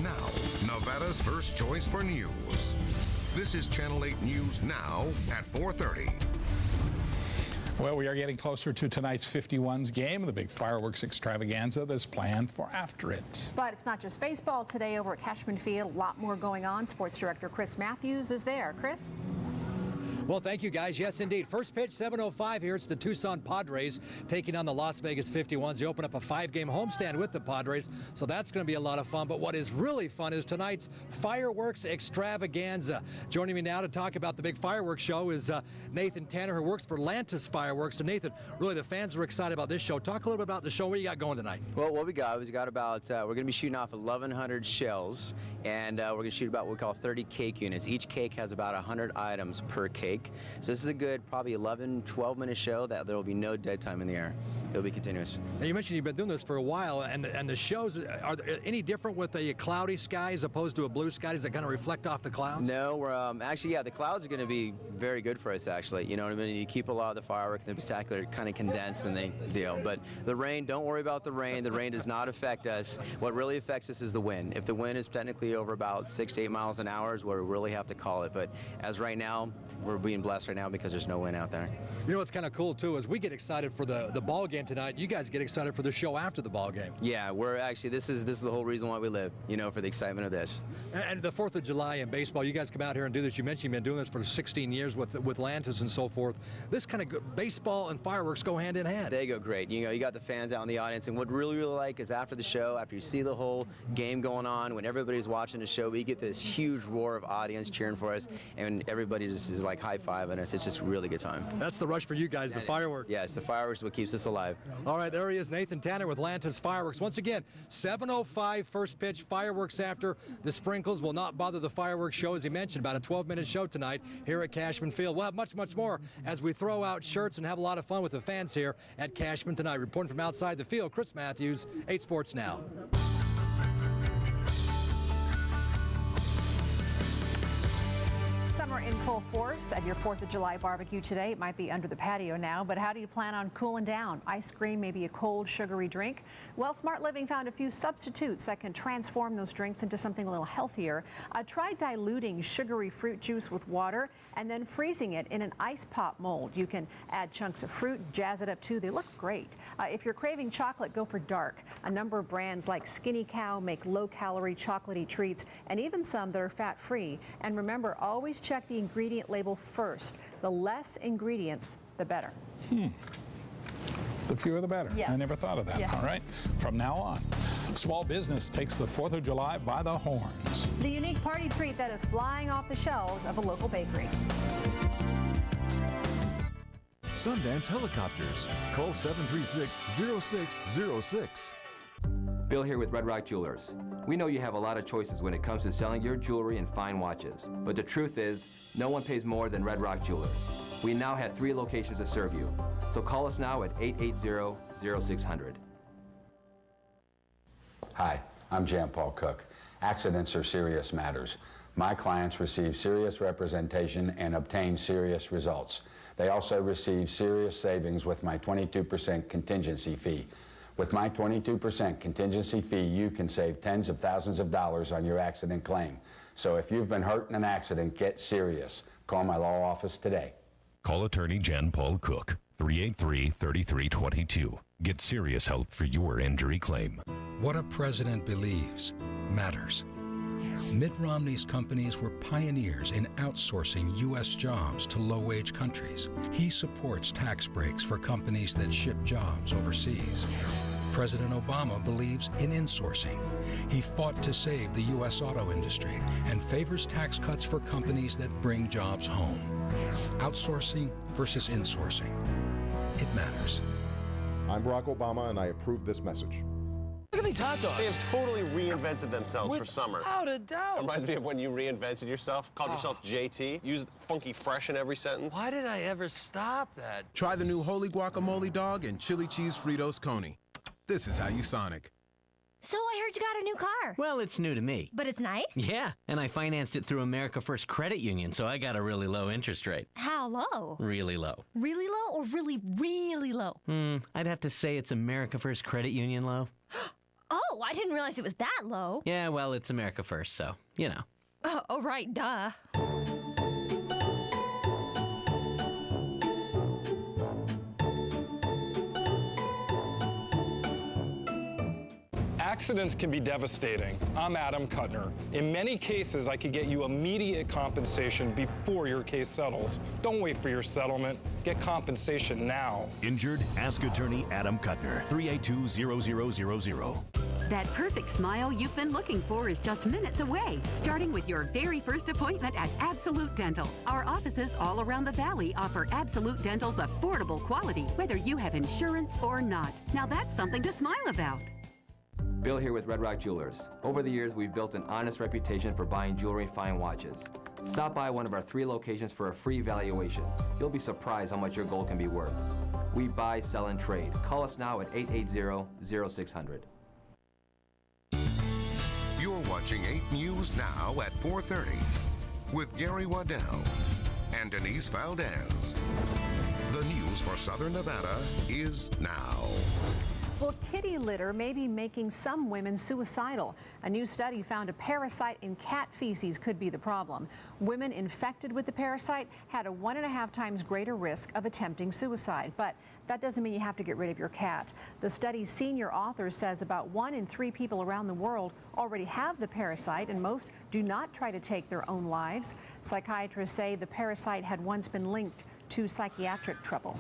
Now, Nevada's first choice for news. This is Channel 8 News Now at 4:30. Well, we are getting closer to tonight's 51s game, the big fireworks extravaganza that's planned for after it. But it's not just baseball today over at Cashman Field. A lot more going on. Sports Director Chris Maathuis is there. Chris? Well, thank you, guys. Yes, indeed. First pitch, 7:05 here. It's the Tucson Padres taking on the Las Vegas 51s. They open up a 5-game homestand with the Padres, so that's going to be a lot of fun. But what is really fun is tonight's fireworks extravaganza. Joining me now to talk about the big fireworks show is Nathan Tanner, who works for Lantis Fireworks. So, Nathan, really the fans are excited about this show. Talk a little bit about the show. What do you got going tonight? Well, what we got about, we're going to be shooting off 1,100 shells, and we're going to shoot about what we call 30 cake units. Each cake has about 100 items per cake. week. So this is a good, probably 11, 12-minute show that there will be no dead time in the air. It'll be continuous. Now you mentioned you've been doing this for a while, and the shows, are there any different with a cloudy sky as opposed to a blue sky? Does it kind of reflect off the clouds? No, we're actually, yeah, the clouds are going to be very good for us, actually. You know what I mean? You keep a lot of the fireworks and the spectacular kind of condensed, and but the rain, don't worry about the rain. The rain does not affect us. What really affects us is the wind. If the wind is technically over about 6 to 8 miles an hour is where we really have to call it. But as right now, we're being blessed right now because there's no wind out there. You know what's kind of cool too is we get excited for the ball game tonight. You guys get excited for the show after the ball game. Yeah, we're actually, this is the whole reason why we live, you know, for the excitement of this. And the 4th of July in baseball, you guys come out here and do this. You mentioned you've been doing this for 16 years with Lantis and so forth. This kind of baseball and fireworks go hand in hand. They go great. You know, you got the fans out in the audience, and what really like is after the show, after you see the whole game going on, when everybody's watching the show, we get this huge roar of audience cheering for us, and everybody just is like high-fiving us. It's just a really good time. That's the rush for you guys, the fireworks. Yes, the fireworks is what keeps us alive. All right, there he is, Nathan Tanner with Lantis Fireworks. Once again, 7:05 first pitch, fireworks after. The sprinkles will not bother the fireworks show, as he mentioned, about a 12-minute show tonight here at Cashman Field. We'll have much more as we throw out shirts and have a lot of fun with the fans here at Cashman tonight. Reporting from outside the field, Chris Maathuis, 8 Sports Now. Summer in full force at your 4th of July barbecue today. It might be under the patio now, but how do you plan on cooling down? Ice cream, maybe a cold, sugary drink? Well, Smart Living found a few substitutes that can transform those drinks into something a little healthier. Try diluting sugary fruit juice with water and then freezing it in an ice pop mold. You can add chunks of fruit, jazz it up too. They look great. If you're craving chocolate, go for dark. A number of brands like Skinny Cow make low-calorie chocolatey treats, and even some that are fat-free. And remember, always check the ingredient label first. The less ingredients, the better. The fewer the better. Yes. I never thought of that. Yes. All right. From now on, small business takes the 4th of July by the horns. The unique party treat that is flying off the shelves of a local bakery. Sundance Helicopters. Call 736-0606. Bill here with Red Rock Jewelers. We know you have a lot of choices when it comes to selling your jewelry and fine watches. But the truth is, no one pays more than Red Rock Jewelers. We now have 3 locations to serve you. So call us now at 880-0600. Hi, I'm Jan Paul Cook. Accidents are serious matters. My clients receive serious representation and obtain serious results. They also receive serious savings with my 22% contingency fee. With my 22% contingency fee, you can save tens of thousands of dollars on your accident claim. So if you've been hurt in an accident, get serious. Call my law office today. Call attorney Jan Paul Cook, 383-3322. Get serious help for your injury claim. What a president believes matters. Mitt Romney's companies were pioneers in outsourcing U.S. jobs to low-wage countries. He supports tax breaks for companies that ship jobs overseas. President Obama believes in insourcing. He fought to save the U.S. auto industry and favors tax cuts for companies that bring jobs home. Outsourcing versus insourcing. It matters. I'm Barack Obama, and I approve this message. Look at these hot dogs. They have totally reinvented themselves for summer. Without a doubt. It reminds me of when you reinvented yourself, called yourself JT, used funky fresh in every sentence. Why did I ever stop that? Try the new Holy Guacamole Dog and Chili Cheese Fritos Coney. This is how you Sonic. So I heard you got a new car. Well, it's new to me. But it's nice? Yeah, and I financed it through America First Credit Union, so I got a really low interest rate. How low? Really low. Really low or really, really low? I'd have to say it's America First Credit Union low. Oh, I didn't realize it was that low. Yeah, well, it's America First, so, you know. Oh, right, duh. Accidents can be devastating. I'm Adam Kuttner. In many cases, I could get you immediate compensation before your case settles. Don't wait for your settlement. Get compensation now. Injured? Ask attorney Adam Kuttner, 382-0000. That perfect smile you've been looking for is just minutes away, starting with your very first appointment at Absolute Dental. Our offices all around the valley offer Absolute Dental's affordable quality, whether you have insurance or not. Now that's something to smile about. Bill here with Red Rock Jewelers. Over the years, we've built an honest reputation for buying jewelry and fine watches. Stop by one of our 3 locations for a free evaluation. You'll be surprised how much your gold can be worth. We buy, sell, and trade. Call us now at 880-0600. You're watching 8 News Now at 4:30 with Gary Waddell and Denise Valdez. The news for Southern Nevada is now. Well, kitty litter may be making some women suicidal. A new study found a parasite in cat feces could be the problem. Women infected with the parasite had a 1.5 times greater risk of attempting suicide. But that doesn't mean you have to get rid of your cat. The study's senior author says about 1 in 3 people around the world already have the parasite, and most do not try to take their own lives. Psychiatrists say the parasite had once been linked to psychiatric trouble.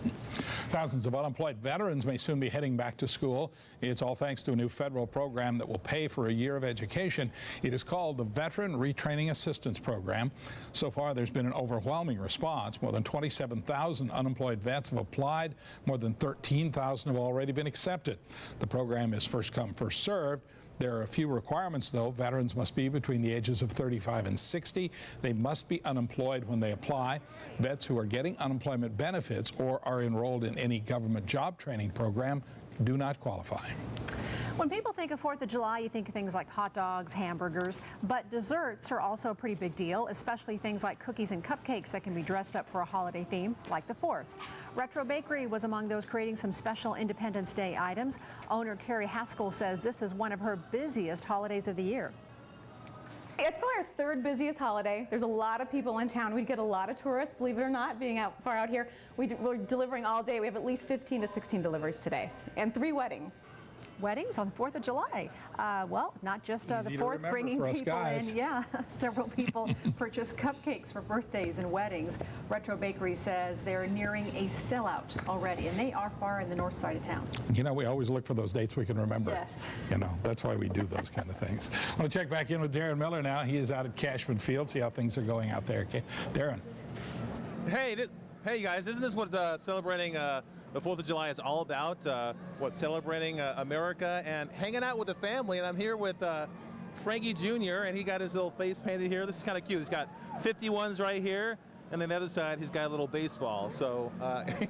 Thousands of unemployed veterans may soon be heading back to school. It's all thanks to a new federal program that will pay for a year of education. It is called the Veteran Retraining Assistance Program. So far, there's been an overwhelming response. More than 27,000 unemployed vets have applied. More than 13,000 have already been accepted. The program is first come, first served. There are a few requirements, though. Veterans must be between the ages of 35 and 60. They must be unemployed when they apply. Vets who are getting unemployment benefits or are enrolled in any government job training program do not qualify. When people think of 4th of July, you think of things like hot dogs, hamburgers, but desserts are also a pretty big deal, especially things like cookies and cupcakes that can be dressed up for a holiday theme, like the 4th. Retro Bakery was among those creating some special Independence Day items. Owner Carrie Haskell says this is one of her busiest holidays of the year. It's probably our 3rd busiest holiday. There's a lot of people in town. We get a lot of tourists, believe it or not, being far out here. We're delivering all day. We have at least 15 to 16 deliveries today, and 3 weddings. Weddings on the 4th of July. Well, not just the 4th bringing people in. Yeah, several people purchase cupcakes for birthdays and weddings. Retro Bakery says they're nearing a sellout already, and they are far in the north side of town. You know, we always look for those dates we can remember. Yes. You know, that's why we do those kind of things. I want to check back in with Darren Miller now. He is out at Cashman Field, see how things are going out there. Okay, Darren. Hey guys, isn't this what celebrating the 4th of July is all about? Celebrating America and hanging out with the family. And I'm here with Frankie Jr., and he got his little face painted here. This is kind of cute. He's got 51s right here, and then the other side, he's got a little baseball. So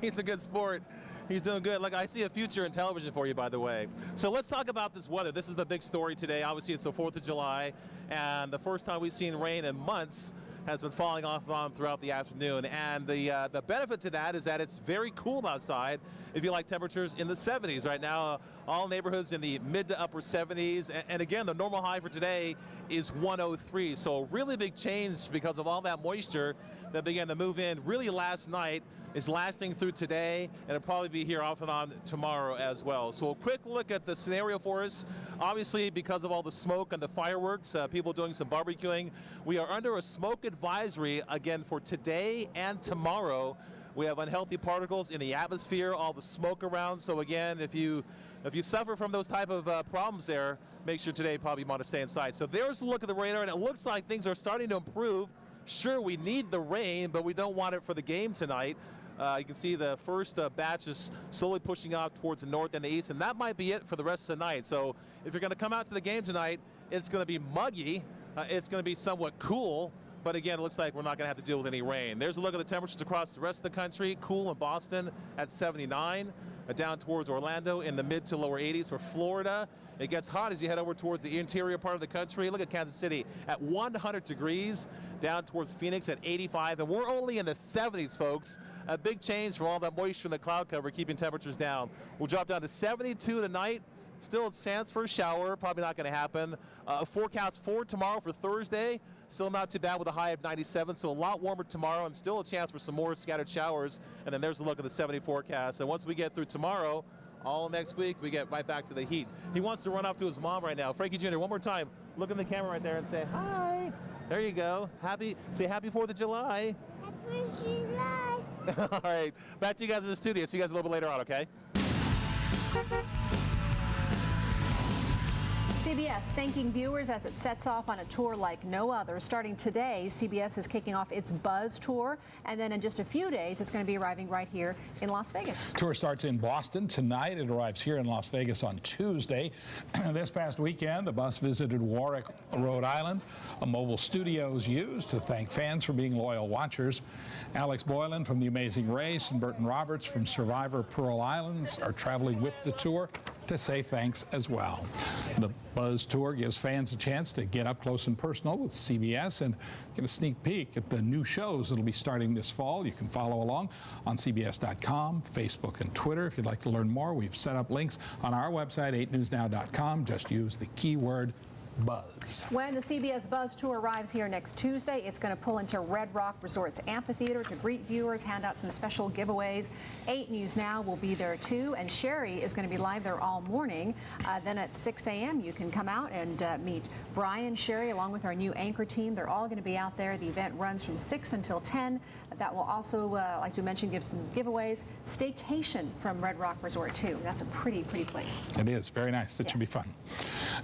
he's a good sport. He's doing good. Look, I see a future in television for you, by the way. So let's talk about this weather. This is the big story today. Obviously, it's the 4th of July, and the first time we've seen rain in months has been falling off and on throughout the afternoon. And the benefit to that is that it's very cool outside if you like temperatures in the 70s. Right now, all neighborhoods in the mid to upper 70s. And again, the normal high for today is 103. So a really big change because of all that moisture that began to move in really last night is lasting through today, and it'll probably be here off and on tomorrow as well. So a quick look at the scenario for us. Obviously, because of all the smoke and the fireworks, people doing some barbecuing, we are under a smoke advisory again for today and tomorrow. We have unhealthy particles in the atmosphere, all the smoke around. So again, if you suffer from those type of problems there, make sure today probably you want to stay inside. So there's a look at the radar, and it looks like things are starting to improve. Sure, we need the rain, but we don't want it for the game tonight. You can see the first batch is slowly pushing out towards the north and the east, and that might be it for the rest of the night. So if you're going to come out to the game tonight, it's going to be muggy. It's going to be somewhat cool, but again, it looks like we're not going to have to deal with any rain. There's a look at the temperatures across the rest of the country. Cool in Boston at 79, down towards Orlando in the mid to lower 80s. For Florida, it gets hot as you head over towards the interior part of the country. Look at Kansas City at 100 degrees, down towards Phoenix at 85, and we're only in the 70s, folks. A big change from all that moisture in the cloud cover, keeping temperatures down. We'll drop down to 72 tonight. Still a chance for a shower, probably not going to happen. A forecast for tomorrow for Thursday, still not too bad with a high of 97, so a lot warmer tomorrow and still a chance for some more scattered showers. And then there's a look at the 70 forecast. And once we get through tomorrow, all next week, we get right back to the heat. He wants to run off to his mom right now. Frankie Jr., one more time, look in the camera right there and say hi. There you go. Say happy 4th of July. Happy 4th of July. All right, back to you guys in the studio. See you guys a little bit later on, okay? CBS thanking viewers as it sets off on a tour like no other. Starting today, CBS is kicking off its Buzz Tour, and then in just a few days, it's going to be arriving right here in Las Vegas. Tour starts in Boston tonight. It arrives here in Las Vegas on Tuesday. This past weekend, the bus visited Warwick, Rhode Island. A mobile studio is used to thank fans for being loyal watchers. Alex Boylan from The Amazing Race and Burton Roberts from Survivor Pearl Islands are traveling with the tour to say thanks as well. The Buzz Tour gives fans a chance to get up close and personal with CBS and get a sneak peek at the new shows that'll be starting this fall. You can follow along on CBS.com, Facebook, and Twitter. If you'd like to learn more, we've set up links on our website, 8newsnow.com. Just use the keyword Buzz. When the CBS Buzz Tour arrives here next Tuesday, it's going to pull into Red Rock Resort's amphitheater to greet viewers, hand out some special giveaways. 8 News Now will be there too, and Sharie is going to be live there all morning. Then at 6 a.m. you can come out and meet Brian, Sharie, along with our new anchor team. They're all going to be out there. The event runs from 6 until 10. That will also, like we mentioned, give some giveaways. Staycation from Red Rock Resort too. That's a pretty place. It is very nice. That should be fun.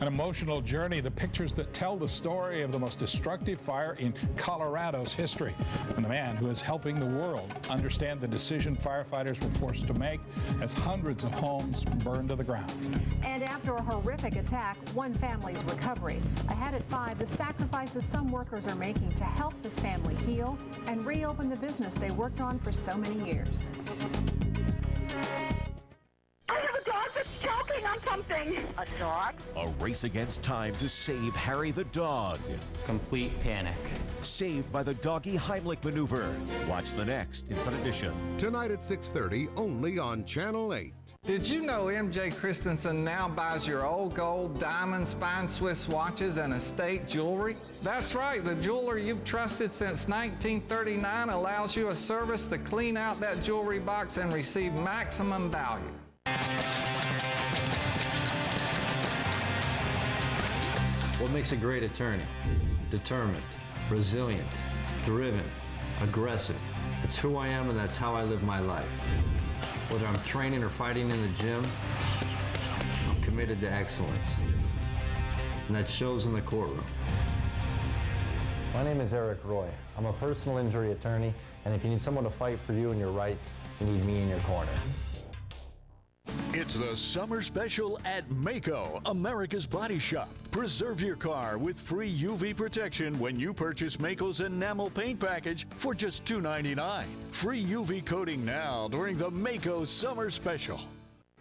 An emotional journey. The pictures that tell the story of the most destructive fire in Colorado's history, and the man who is helping the world understand the decision firefighters were forced to make as hundreds of homes burned to the ground. And after a horrific attack, one family's recovery. Ahead at 5, the sacrifices some workers are making to help this family heal and reopen the business they worked on for so many years. I have a dog that's choking on something. A dog? A race against time to save Harry the dog. Complete panic. Saved by the doggy Heimlich maneuver. Watch the next Inside Edition. Tonight at 6:30, only on Channel 8. Did you know MJ Christensen now buys your old gold, diamond, spine Swiss watches and estate jewelry? That's right, the jeweler you've trusted since 1939 allows you a service to clean out that jewelry box and receive maximum value. What makes a great attorney? Determined, resilient, driven, aggressive. That's who I am and that's how I live my life. Whether I'm training or fighting in the gym, I'm committed to excellence. And that shows in the courtroom. My name is Eric Roy. I'm a personal injury attorney, and if you need someone to fight for you and your rights, you need me in your corner. It's the summer special at Maaco, America's Body Shop. Preserve your car with free UV protection when you purchase Maaco's enamel paint package for just $2.99. Free UV coating now during the Maaco Summer Special.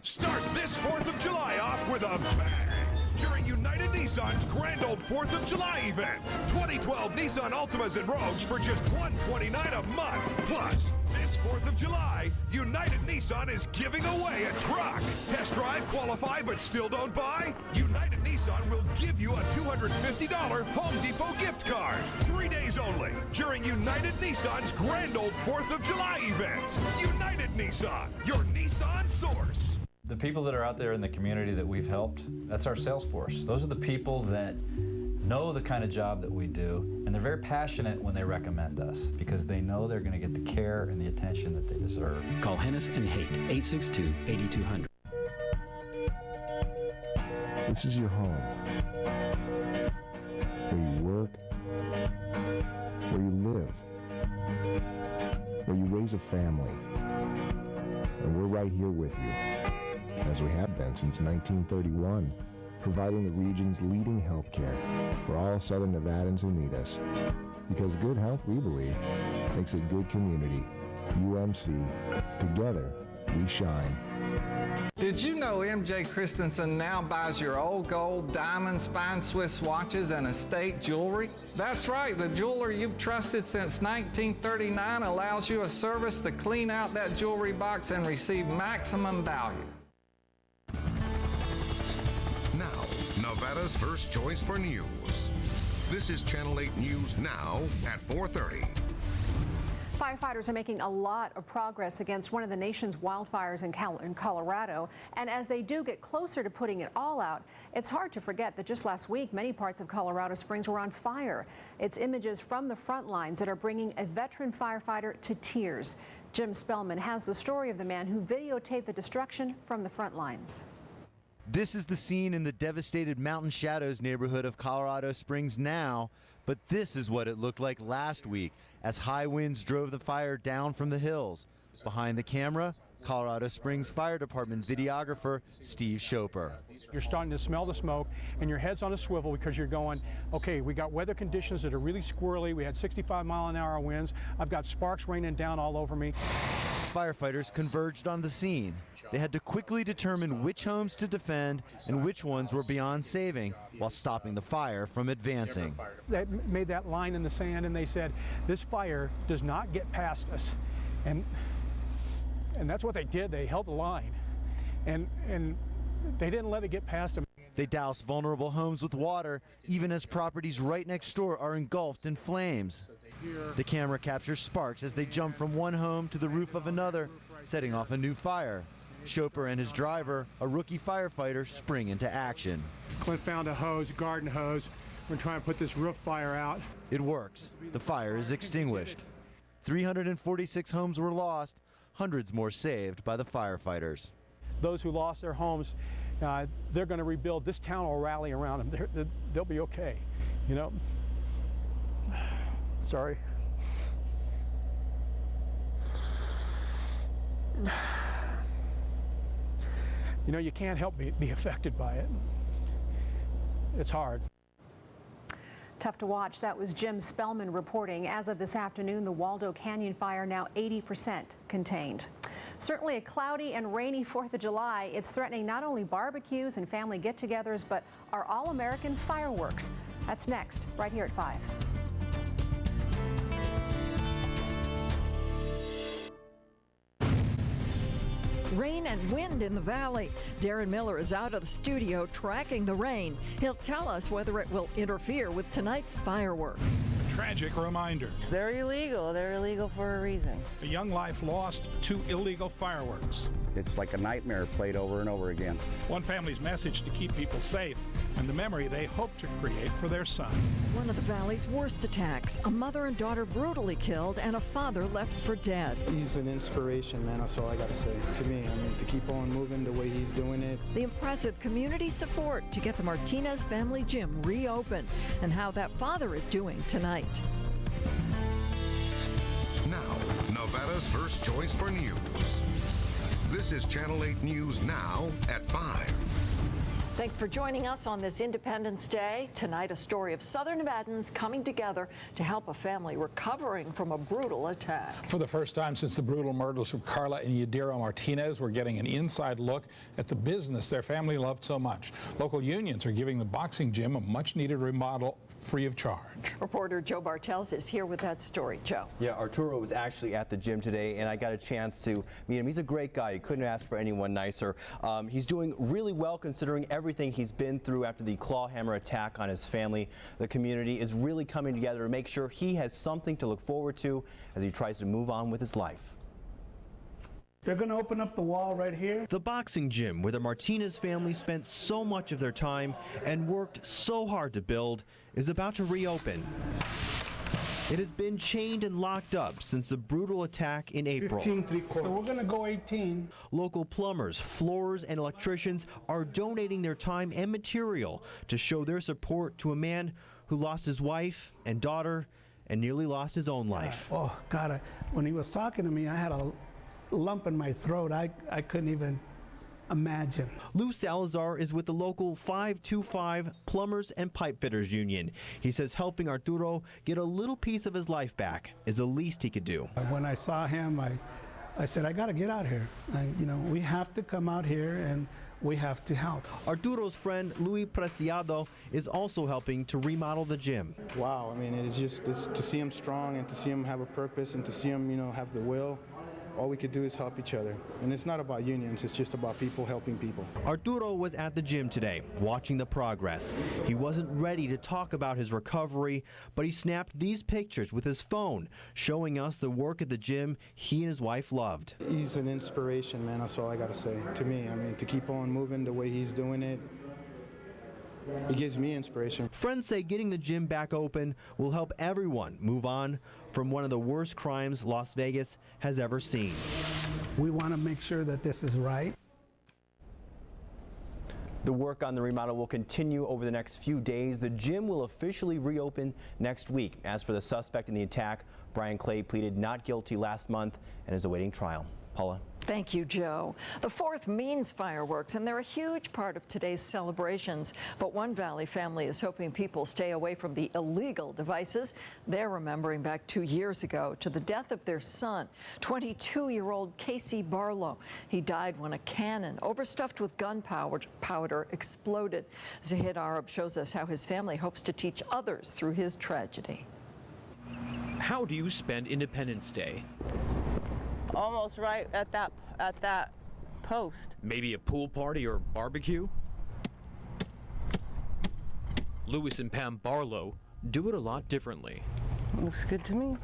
Start this 4th of July off with a bang during United Nissan's Grand Old 4th of July event. 2012 Nissan Altimas and Rogues for just $129 a month. Plus, this 4th of July, United Nissan is giving away a truck. Test drive, qualify, but still don't buy? United Nissan will give you a $250 Home Depot gift card. 3 days only during United Nissan's Grand Old 4th of July event. United Nissan, your Nissan source. The people that are out there in the community that we've helped, that's our sales force. Those are the people that know the kind of job that we do, and they're very passionate when they recommend us because they know they're going to get the care and the attention that they deserve. Call Hennis and Haight, 862-8200. This is your home, where you work, where you live, where you raise a family, and we're right here with you, as we have been since 1931, providing the region's leading health care for all Southern Nevadans who need us. Because good health, we believe, makes a good community. UMC, together, we shine. Did you know MJ Christensen now buys your old gold, diamond, spine Swiss watches and estate jewelry? That's right, the jeweler you've trusted since 1939 allows you a service to clean out that jewelry box and receive maximum value. Now, Nevada's first choice for news. This is Channel 8 News Now at 4:30. Firefighters are making a lot of progress against one of the nation's wildfires in Colorado. And as they do get closer to putting it all out, it's hard to forget that just last week, many parts of Colorado Springs were on fire. It's images from the front lines that are bringing a veteran firefighter to tears. Jim Spellman has the story of the man who videotaped the destruction from the front lines. This is the scene in the devastated Mountain Shadows neighborhood of Colorado Springs now, but this is what it looked like last week as high winds drove the fire down from the hills. Behind the camera, Colorado Springs Fire Department videographer Steve Schoper. You're starting to smell the smoke and your head's on a swivel because you're going, okay, we got weather conditions that are really squirrely. We had 65-mile-an-hour winds. I've got sparks raining down all over me. Firefighters converged on the scene. They had to quickly determine which homes to defend and which ones were beyond saving while stopping the fire from advancing. They made that line in the sand and they said, this fire does not get past us. And that's what they did. They held the line, and they didn't let it get past them. They doused vulnerable homes with water, even as properties right next door are engulfed in flames. The camera captures sparks as they jump from one home to the roof of another, setting off a new fire. Schoper and his driver, a rookie firefighter, spring into action. Clint found a hose, a garden hose. We're trying to put this roof fire out. It works. The fire is extinguished. 346 homes were lost, hundreds more saved by the firefighters. Those who lost their homes, they're going to rebuild. This town will rally around them. They'll be okay, you know. Sorry. You know, you can't help be affected by it. It's hard. Tough to watch. That was Jim Spellman reporting. As of this afternoon, the Waldo Canyon fire now 80% contained. Certainly a cloudy and rainy 4th of July. It's threatening not only barbecues and family get-togethers, but our all-American fireworks. That's next, right here at 5. Rain and wind in the valley. Darren Miller is out of the studio tracking the rain. He'll tell us whether it will interfere with tonight's fireworks. Tragic reminder. They're illegal. They're illegal for a reason. A young life lost to illegal fireworks. It's like a nightmare played over and over again. One family's message to keep people safe and the memory they hope to create for their son. One of the valley's worst attacks. A mother and daughter brutally killed and a father left for dead. He's an inspiration, man. That's all I got to say. To me, I mean, to keep on moving the way he's doing it. The impressive community support to get the Martinez family gym reopened and how that father is doing tonight. Now, Nevada's first choice for news. This is Channel 8 News Now at 5. Thanks for joining us on this Independence Day. Tonight, a story of Southern Nevadans coming together to help a family recovering from a brutal attack. For the first time since the brutal murders of Carla and Yadira Martinez, we're getting an inside look at the business their family loved so much. Local unions are giving the boxing gym a much-needed remodel free of charge. Reporter Joe Bartels is here with that story. Joe. Yeah, Arturo was actually at the gym today, and I got a chance to meet him. He's a great guy. You couldn't ask for anyone nicer. He's doing really well considering everything he's been through after the claw hammer attack on his family. The community is really coming together to make sure he has something to look forward to as he tries to move on with his life. They're going to open up the wall right here. The boxing gym where the Martinez family spent so much of their time and worked so hard to build is about to reopen. It has been chained and locked up since the brutal attack in April. 15 3/4. So we're going to go 18. Local plumbers, floors, and electricians are donating their time and material to show their support to a man who lost his wife and daughter and nearly lost his own life. Oh, God, when he was talking to me, I had a lump in my throat. I couldn't even imagine. Lou Salazar is with the local 525 Plumbers and Pipe Fitters Union. He says helping Arturo get a little piece of his life back is the least he could do. When I saw him, I said, I got to get out here. We have to come out here and we have to help. Arturo's friend Luis Preciado is also helping to remodel the gym. Wow, I mean, it's to see him strong and to see him have a purpose and to see him, have the will. All we could do is help each other. And it's not about unions, it's just about people helping people. Arturo was at the gym today, watching the progress. He wasn't ready to talk about his recovery, but he snapped these pictures with his phone, showing us the work at the gym he and his wife loved. He's an inspiration, man, that's all I gotta say. To me, I mean, to keep on moving the way he's doing it, it gives me inspiration. Friends say getting the gym back open will help everyone move on from one of the worst crimes Las Vegas has ever seen. We want to make sure that this is right. The work on the remodel will continue over the next few days. The gym will officially reopen next week. As for the suspect in the attack, Brian Clay pleaded not guilty last month and is awaiting trial. Paula. Thank you, Joe. The 4th means fireworks, and they're a huge part of today's celebrations. But one Valley family is hoping people stay away from the illegal devices. They're remembering back 2 years ago to the death of their son, 22-year-old Casey Barlow. He died when a cannon overstuffed with gunpowder exploded. Zahid Arab shows us how his family hopes to teach others through his tragedy. How do you spend Independence Day? Almost right at that post. Maybe a pool party or barbecue? Lewis and Pam Barlow do it a lot differently. Looks good to me.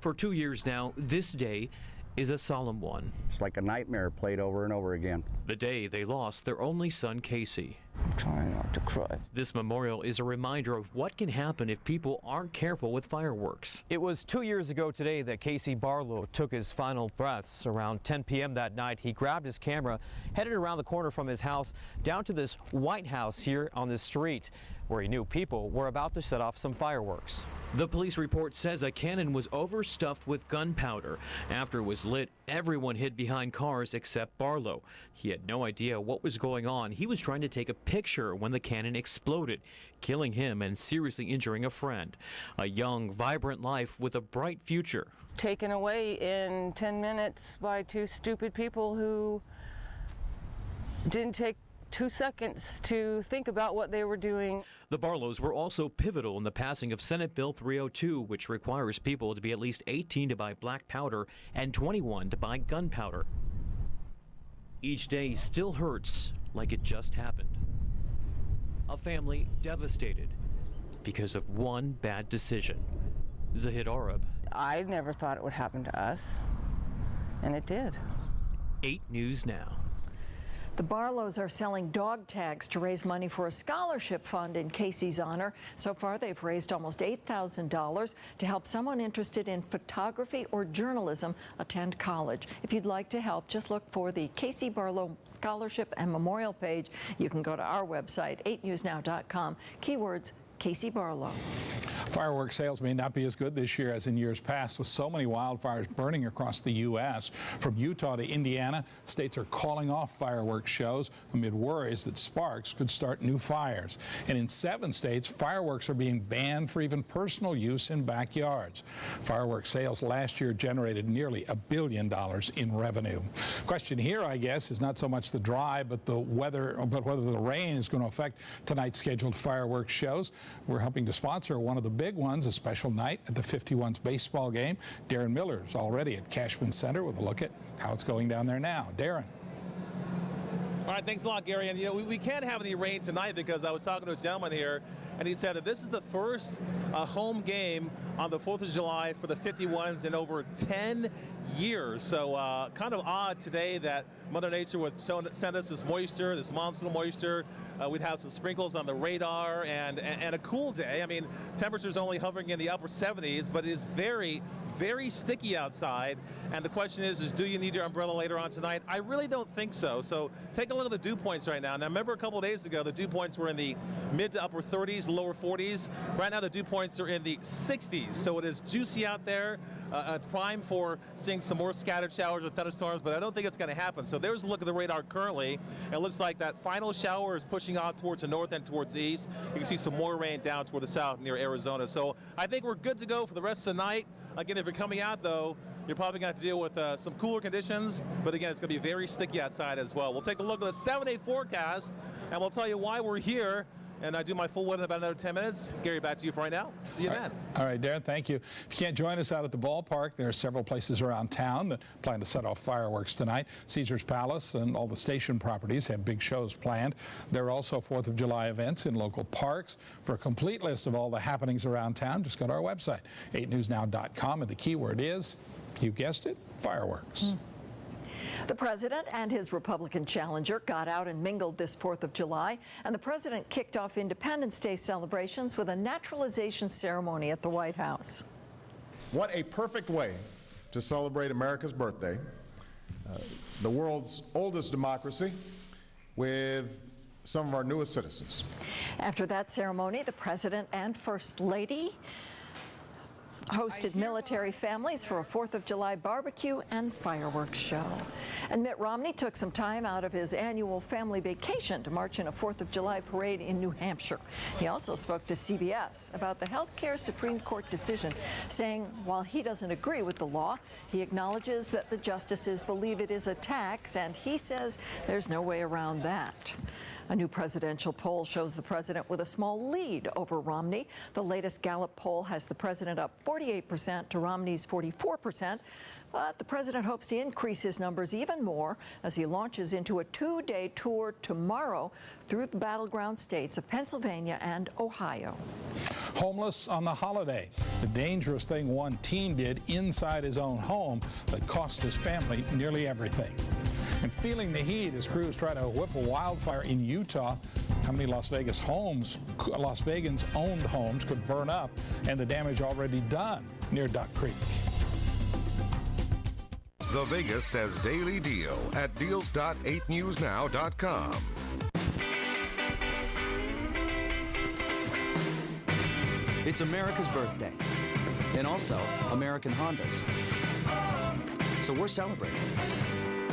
For 2 years now, this day is a solemn one. It's like a nightmare played over and over again. The day they lost their only son, Casey. I'm trying not to cry. This memorial is a reminder of what can happen if people aren't careful with fireworks. It was 2 years ago today that Casey Barlow took his final breaths. Around 10 p.m. that night, he grabbed his camera, headed around the corner from his house down to this white house here on the street, where he knew people were about to set off some fireworks. The police report says a cannon was overstuffed with gunpowder. After it was lit, everyone hid behind cars except Barlow. He had no idea what was going on. He was trying to take a picture when the cannon exploded, killing him and seriously injuring a friend. A young, vibrant life with a bright future. Taken away in 10 minutes by 2 stupid people who didn't take 2 seconds to think about what they were doing. The Barlows were also pivotal in the passing of Senate Bill 302, which requires people to be at least 18 to buy black powder and 21 to buy gunpowder. Each day still hurts like it just happened. A family devastated because of one bad decision. Zahid Arab. I never thought it would happen to us, and it did. 8 News Now. The Barlows are selling dog tags to raise money for a scholarship fund in Casey's honor. So far, they've raised almost $8,000 to help someone interested in photography or journalism attend college. If you'd like to help, just look for the Casey Barlow Scholarship and Memorial page. You can go to our website, 8newsnow.com, keywords Casey Barlow. Fireworks sales may not be as good this year as in years past, with so many wildfires burning across the U.S. From Utah to Indiana, states are calling off fireworks shows amid worries that sparks could start new fires. And in 7 states, fireworks are being banned for even personal use in backyards. Fireworks sales last year generated nearly $1 billion in revenue. Question here, I guess, is not so much the dry, but the weather, but whether the rain is going to affect tonight's scheduled fireworks shows. We're helping to sponsor one of the big ones, a special night at the 51's baseball game. Darren Miller is already at Cashman Center with a look at how it's going down there now. Darren. All right, thanks a lot, Gary. And, you know, we can't have any rain tonight because I was talking to a gentleman here, and he said that this is the first home game on the 4th of July for the 51s in over 10 years. So kind of odd today that Mother Nature would send us this moisture, this monsoon moisture. We'd have some sprinkles on the radar and a cool day. I mean, temperatures only hovering in the upper 70s, but it is very, very sticky outside. And the question is do you need your umbrella later on tonight? I really don't think so. So take a look at the dew points right now. Now, remember a couple of days ago, the dew points were in the mid to upper 30s, lower 40s. Right now, the dew points are in the 60s. So it is juicy out there, prime for seeing some more scattered showers or thunderstorms, but I don't think it's going to happen. So there's a look at the radar currently. It looks like that final shower is pushing out towards the north and towards the east. You can see some more rain down toward the south near Arizona. So I think we're good to go for the rest of the night. Again, if you're coming out, though, you're probably going to have to deal with some cooler conditions, but again, it's going to be very sticky outside as well. We'll take a look at the 7-day forecast, and we'll tell you why we're here. And I do my full one in about another 10 minutes. Gary, back to you for right now. See you then. All right, Darren, thank you. If you can't join us out at the ballpark, there are several places around town that plan to set off fireworks tonight. Caesar's Palace and all the station properties have big shows planned. There are also 4th of July events in local parks. For a complete list of all the happenings around town, just go to our website, 8newsnow.com, and the keyword is, you guessed it, fireworks. The president and his Republican challenger got out and mingled this 4th of July, and the president kicked off Independence Day celebrations with a naturalization ceremony at the White House. What a perfect way to celebrate America's birthday. The world's oldest democracy with some of our newest citizens. After that ceremony, the President and First Lady hosted military families for a 4th of July barbecue and fireworks show. And Mitt Romney took some time out of his annual family vacation to march in a 4th of July parade in New Hampshire. He also spoke to CBS about the health care Supreme Court decision, saying while he doesn't agree with the law, he acknowledges that the justices believe it is a tax, and he says there's no way around that. A new presidential poll shows the president with a small lead over Romney. The latest Gallup poll has the president up 48% to Romney's 44%. But the president hopes to increase his numbers even more as he launches into a 2-day tour tomorrow through the battleground states of Pennsylvania and Ohio. Homeless on the holiday, the dangerous thing one teen did inside his own home that cost his family nearly everything. And feeling the heat as crews try to whip a wildfire in Utah. How many Las Vegans owned homes could burn up, and the damage already done near Duck Creek. The Vegas says daily deal at deals.8newsnow.com. It's America's birthday, and also American Hondas. So we're celebrating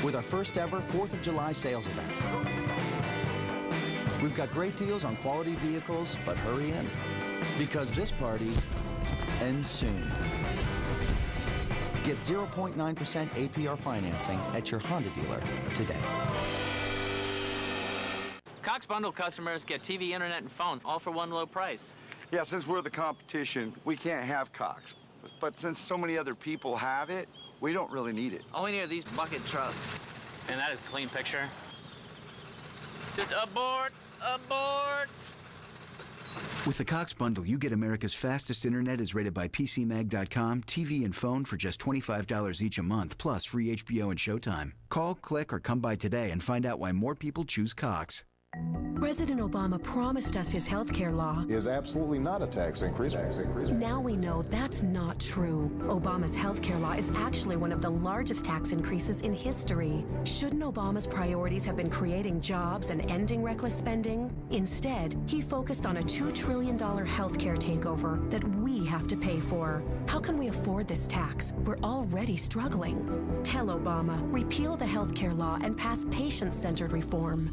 with our first ever 4th of July sales event. We've got great deals on quality vehicles, but hurry in, because this party ends soon. Get 0.9% APR financing at your Honda dealer today. Cox Bundle customers get TV, internet, and phones, all for one low price. Yeah, since we're the competition, we can't have Cox. But since so many other people have it, we don't really need it. All we need are these bucket trucks. And that is a clean picture. Just abort! Abort! With the Cox Bundle, you get America's fastest internet as rated by PCMag.com, TV and phone for just $25 each a month, plus free HBO and Showtime. Call, click, or come by today and find out why more people choose Cox. President Obama promised us his health care law is absolutely not a tax increase. Now we know that's not true. Obama's health care law is actually one of the largest tax increases in history. Shouldn't Obama's priorities have been creating jobs and ending reckless spending? Instead, he focused on a $2 trillion health care takeover that we have to pay for. How can we afford this tax? We're already struggling. Tell Obama, repeal the health care law and pass patient-centered reform.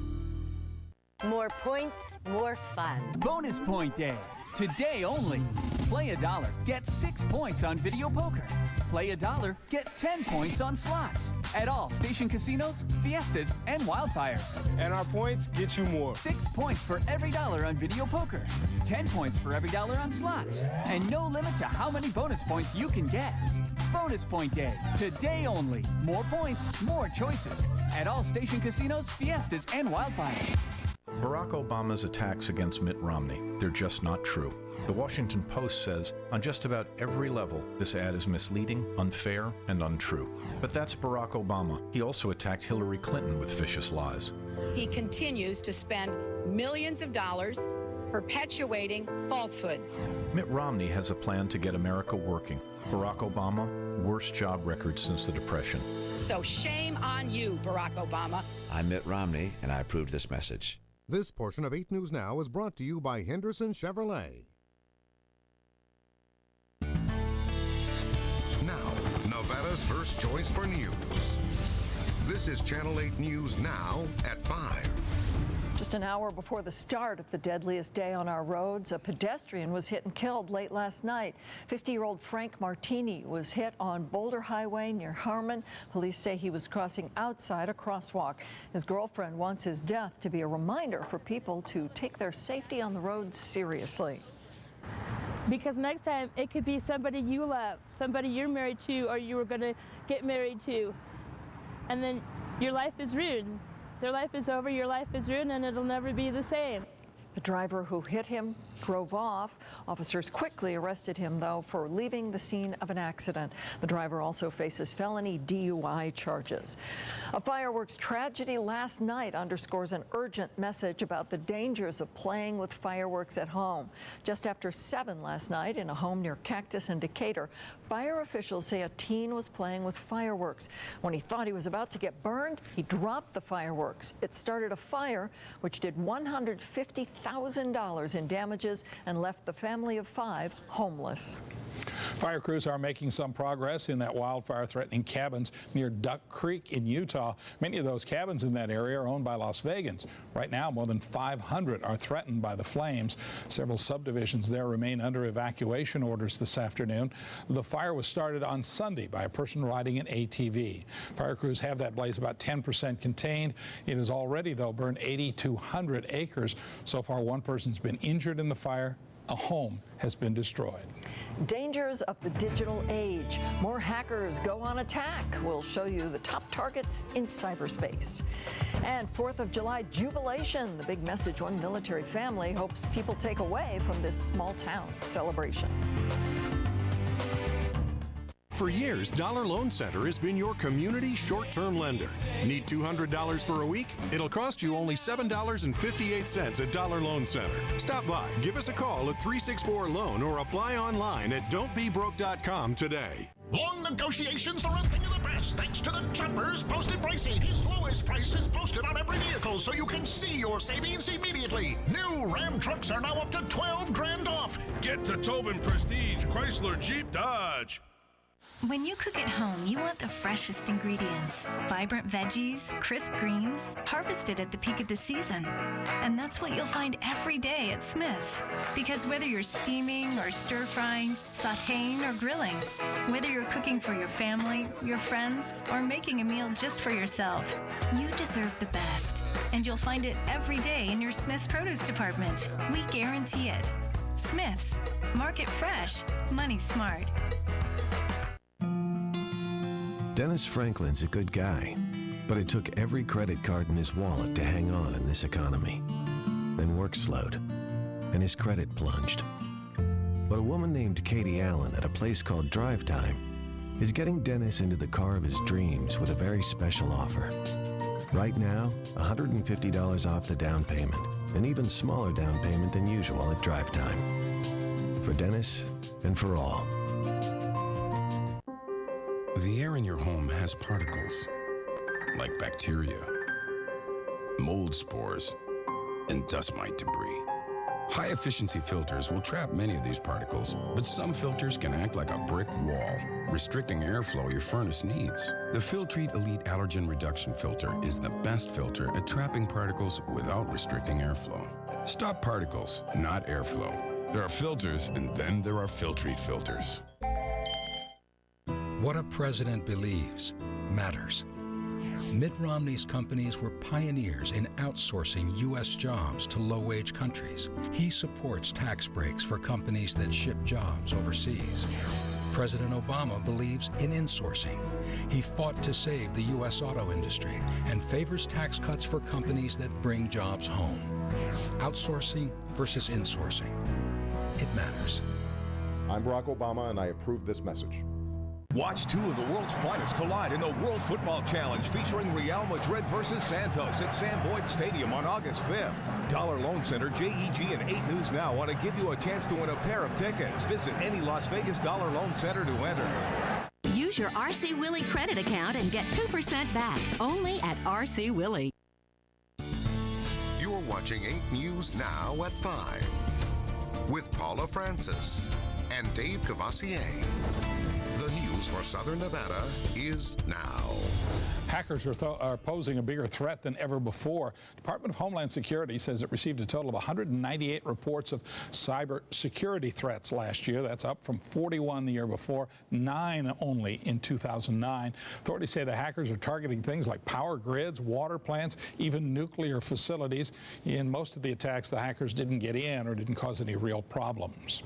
More points, more fun. Bonus Point Day. Today only. Play $1, get 6 points on video poker. Play $1, get 10 points on slots. At all station casinos, Fiestas, and Wildfires. And our points get you more. 6 points for every $1 on video poker. 10 points for every $1 on slots. And no limit to how many bonus points you can get. Bonus Point Day. Today only. More points, more choices. At all station casinos, Fiestas, and Wildfires. Barack Obama's attacks against Mitt Romney, they're just not true. The Washington Post says, on just about every level, this ad is misleading, unfair, and untrue. But that's Barack Obama. He also attacked Hillary Clinton with vicious lies. He continues to spend millions of dollars perpetuating falsehoods. Mitt Romney has a plan to get America working. Barack Obama, worst job record since the Depression. So shame on you, Barack Obama. I'm Mitt Romney, and I approve this message. This portion of 8 News Now is brought to you by Henderson Chevrolet. Now, Nevada's first choice for news. This is Channel 8 News Now at 5. Just an hour before the start of the deadliest day on our roads, a pedestrian was hit and killed late last night. 50-year-old Frank Martini was hit on Boulder Highway near Harvin. Police say he was crossing outside a crosswalk. His girlfriend wants his death to be a reminder for people to take their safety on the road seriously. Because next time it could be somebody you love, somebody you're married to or you were going to get married to, and then your life is ruined. Their life is over, your life is ruined, and it'll never be the same. The driver who hit him drove off. Officers quickly arrested him, though, for leaving the scene of an accident. The driver also faces felony DUI charges. A fireworks tragedy last night underscores an urgent message about the dangers of playing with fireworks at home. Just after 7 last night in a home near Cactus in Decatur, fire officials say a teen was playing with fireworks. When he thought he was about to get burned, he dropped the fireworks. It started a fire which did $150,000 in damages and left the family of 5 homeless. Fire crews are making some progress in that wildfire-threatening cabins near Duck Creek in Utah. Many of those cabins in that area are owned by Las Vegans. Right now, more than 500 are threatened by the flames. Several subdivisions there remain under evacuation orders this afternoon. The fire was started on Sunday by a person riding an ATV. Fire crews have that blaze about 10% contained. It has already, though, burned 8,200 acres. So far, one person's been injured in the fire. A home has been destroyed. Dangers of the digital age. More hackers go on attack. We'll show you the top targets in cyberspace. And 4th of July jubilation, the big message one military family hopes people take away from this small town celebration. For years, Dollar Loan Center has been your community short-term lender. Need $200 for a week? It'll cost you only $7.58 at Dollar Loan Center. Stop by, give us a call at 364-LOAN or apply online at don'tbebroke.com today. Long negotiations are a thing of the past thanks to the Jumpers posted pricing. His lowest price is posted on every vehicle so you can see your savings immediately. New Ram trucks are now up to $12 grand off. Get to Tobin Prestige, Chrysler, Jeep, Dodge. When you cook at home, you want the freshest ingredients. Vibrant veggies, crisp greens, harvested at the peak of the season. And that's what you'll find every day at Smith's. Because whether you're steaming or stir-frying, sautéing or grilling, whether you're cooking for your family, your friends, or making a meal just for yourself, you deserve the best. And you'll find it every day in your Smith's produce department. We guarantee it. Smith's. Market fresh. Money smart. Dennis Franklin's a good guy, but it took every credit card in his wallet to hang on in this economy. Then work slowed, and his credit plunged. But a woman named Katie Allen at a place called Drive Time is getting Dennis into the car of his dreams with a very special offer. Right now, $150 off the down payment, an even smaller down payment than usual at Drive Time. For Dennis and for all. The air in your home has particles, like bacteria, mold spores, and dust mite debris. High-efficiency filters will trap many of these particles, but some filters can act like a brick wall, restricting airflow your furnace needs. The Filtrete Elite Allergen Reduction Filter is the best filter at trapping particles without restricting airflow. Stop particles, not airflow. There are filters, and then there are Filtrete filters. What a president believes matters. Mitt Romney's companies were pioneers in outsourcing U.S. jobs to low-wage countries. He supports tax breaks for companies that ship jobs overseas. President Obama believes in insourcing. He fought to save the U.S. auto industry and favors tax cuts for companies that bring jobs home. Outsourcing versus insourcing. It matters. I'm Barack Obama, and I approve this message. Watch two of the world's finest collide in the World Football Challenge featuring Real Madrid versus Santos at Sam Boyd Stadium on August 5th. Dollar Loan Center, JEG, and 8 News Now want to give you a chance to win a pair of tickets. Visit any Las Vegas Dollar Loan Center to enter. Use your RC Willey credit account and get 2% back only at RC Willey. You're watching 8 News Now at 5 with Paula Francis and Dave Cavassier. The news for Southern Nevada is now. Hackers are posing a bigger threat than ever before. Department of Homeland Security says it received a total of 198 reports of cyber security threats last year. That's up from 41 the year before, 9 only in 2009. Authorities say the hackers are targeting things like power grids, water plants, even nuclear facilities. In most of the attacks, the hackers didn't get in or didn't cause any real problems.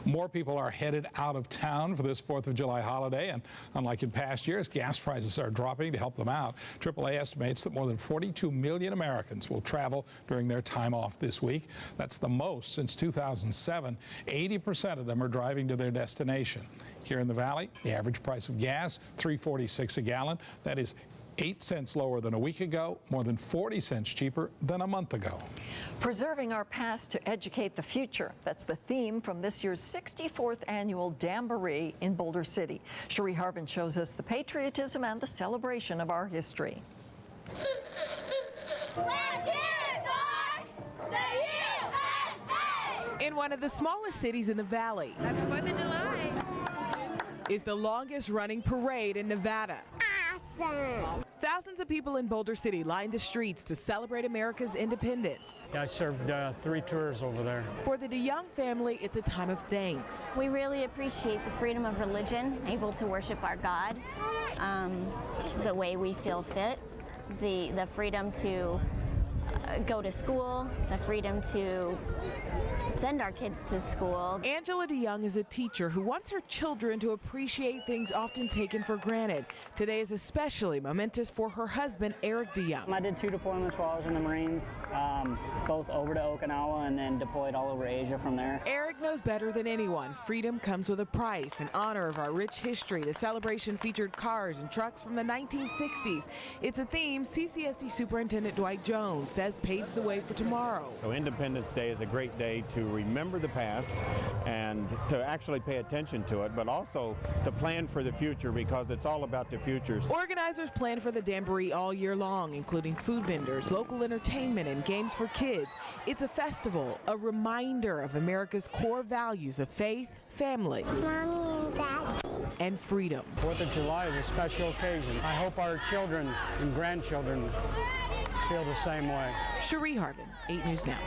More people are headed out of town for this 4th of July holiday, and unlike in past years, gas prices are dropping to help the them out. AAA estimates that more than 42 million Americans will travel during their time off this week. That's the most since 2007. 80% of them are driving to their destination. Here in the Valley, the average price of gas, $3.46 a gallon. That is 8 cents lower than a week ago, more than 40 cents cheaper than a month ago. Preserving our past to educate the future. That's the theme from this year's 64th annual Jamboree in Boulder City. Sharie Harvin shows us the patriotism and the celebration of our history. In one of the smallest cities in the Valley. Happy 4th of July. Is the longest running parade in Nevada. Thousands of people in Boulder City lined the streets to celebrate America's independence. I served 3 tours over there. For the DeYoung family, it's a time of thanks. We really appreciate the freedom of religion, able to worship our God the way we feel fit, the freedom to go to school, the freedom to send our kids to school. Angela DeYoung is a teacher who wants her children to appreciate things often taken for granted. Today is especially momentous for her husband, Eric DeYoung. I did 2 deployments while I was in the Marines, both over to Okinawa and then deployed all over Asia from there. Eric knows better than anyone, freedom comes with a price. In honor of our rich history, the celebration featured cars and trucks from the 1960s. It's a theme CCSD Superintendent Dwight Jones says paves the way for tomorrow. So Independence Day is a great day to remember the past and to actually pay attention to it, but also to plan for the future, because it's all about the future. Organizers plan for the Jamboree all year long, including food vendors, local entertainment, and games for kids. It's a festival, a reminder of America's core values of faith, family, Mommy and Daddy, and freedom. 4th of July is a special occasion. I hope our children and grandchildren feel the same way. Sharie Harvin, 8 News Now.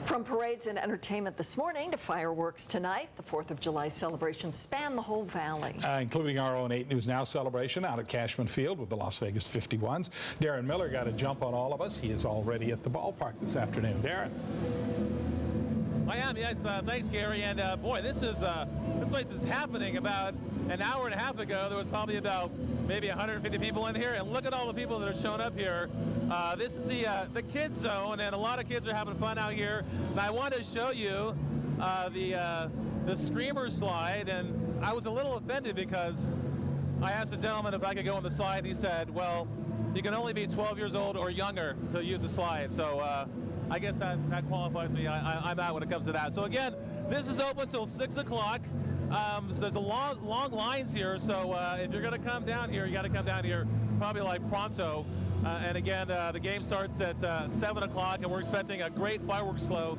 From parades and entertainment this morning to fireworks tonight, the 4th of July celebrations span the whole valley. Including our own 8 News Now celebration out at Cashman Field with the Las Vegas 51s. Darren Miller got a jump on all of us. He is already at the ballpark this afternoon. Darren. I am, yes. Thanks, Gary. And boy, this place is happening. About an hour and a half ago, there was probably about maybe 150 people in here, and look at all the people that are showing up here. This is the kids zone, and a lot of kids are having fun out here. And I wanted to show you the screamer slide, and I was a little offended because I asked the gentleman if I could go on the slide. He said, well, you can only be 12 years old or younger to use the slide. So I guess that qualifies me. I'm out when it comes to that. So again, this is open until 6 o'clock. So there's a long lines here. So if you're going to come down here, you got to come down here probably like pronto. And again, the game starts at 7 o'clock, and we're expecting a great fireworks show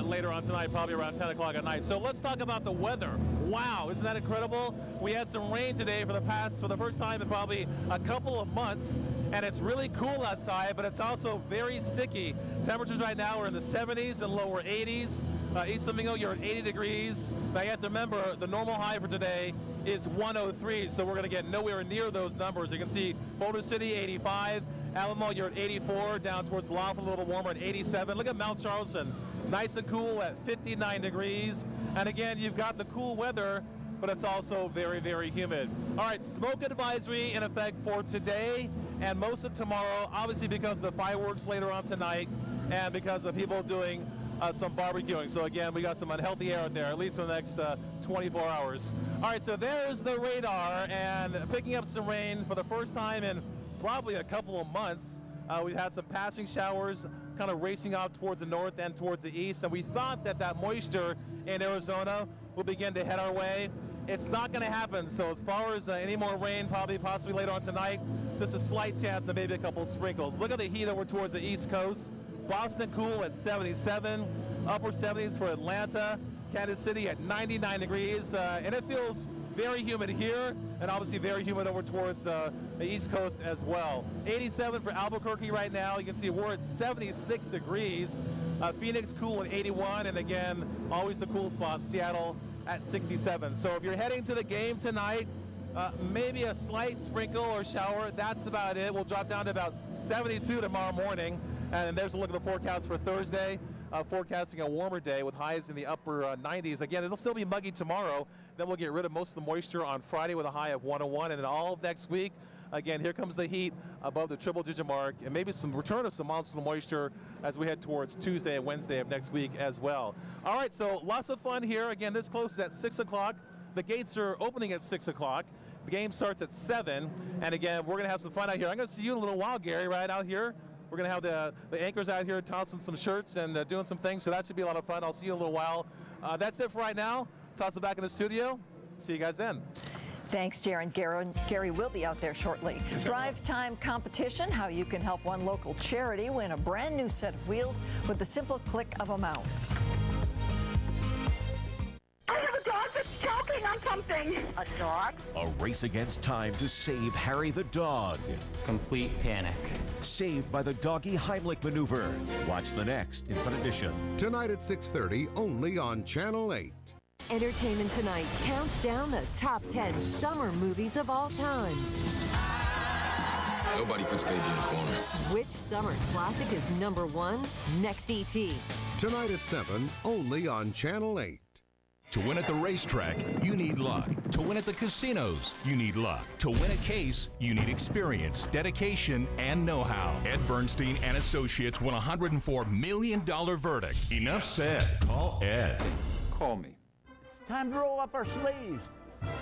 later on tonight, probably around 10 o'clock at night. So let's talk about the weather. Wow, isn't that incredible? We had some rain today for the first time in probably a couple of months, and it's really cool outside, but it's also very sticky. Temperatures right now are in the 70s and lower 80s. East Flamingo, you're at 80 degrees. Now you have to remember, the normal high for today is 103, so we're going to get nowhere near those numbers. You can see Boulder City, 85. Alamo, you're at 84. Down towards Laughlin, a little warmer at 87. Look at Mount Charleston, nice and cool at 59 degrees. And again, you've got the cool weather, but it's also very, very humid. All right, smoke advisory in effect for today and most of tomorrow, obviously because of the fireworks later on tonight and because of people doing some barbecuing. So again, we got some unhealthy air out there, at least for the next 24 hours. All right, so there's the radar, and picking up some rain for the first time in probably a couple of months. We've had some passing showers kind of racing off towards the north and towards the east, and we thought that moisture in Arizona will begin to head our way. It's not going to happen, so as far as any more rain, possibly later on tonight, just a slight chance of maybe a couple of sprinkles. Look at the heat over towards the east coast. Boston cool at 77, upper 70s for Atlanta, Kansas City at 99 degrees, and it feels very humid here, and obviously very humid over towards the East Coast as well. 87 for Albuquerque right now. You can see we're at 76 degrees. Phoenix cool at 81, and again, always the cool spot, Seattle at 67. So if you're heading to the game tonight, maybe a slight sprinkle or shower, that's about it. We'll drop down to about 72 tomorrow morning. And there's a look at the forecast for Thursday. Forecasting a warmer day with highs in the upper 90s. Again, it'll still be muggy tomorrow. Then we'll get rid of most of the moisture on Friday with a high of 101. And then all of next week, Again, here comes the heat above the triple-digit mark, and maybe some return of some monsoonal moisture as we head towards Tuesday and Wednesday of next week as well. All right, so lots of fun here. Again, this closes at 6 o'clock. The gates are opening at 6 o'clock. The game starts at 7, and again, we're going to have some fun out here. I'm going to see you in a little while, Gary, right out here. We're going to have the anchors out here tossing some shirts and doing some things, so that should be a lot of fun. I'll see you in a little while. That's it for right now. Toss it back in the studio. See you guys then. Thanks, Darren. Gary will be out there shortly. Drive time competition, how you can help one local charity win a brand new set of wheels with the simple click of a mouse. I have a dog that's choking on something. A dog? A race against time to save Harry the dog. Complete panic. Saved by the doggy Heimlich maneuver. Watch the next Inside Edition. Tonight at 6:30, only on Channel 8. Entertainment Tonight counts down the top 10 summer movies of all time. Nobody puts baby in a corner. Which summer classic is #1? Next ET. Tonight at 7, only on Channel 8. To win at the racetrack, you need luck. To win at the casinos, you need luck. To win a case, you need experience, dedication, and know-how. Ed Bernstein and Associates won a $104 million verdict. Enough said. Call Ed. Call me. It's time to roll up our sleeves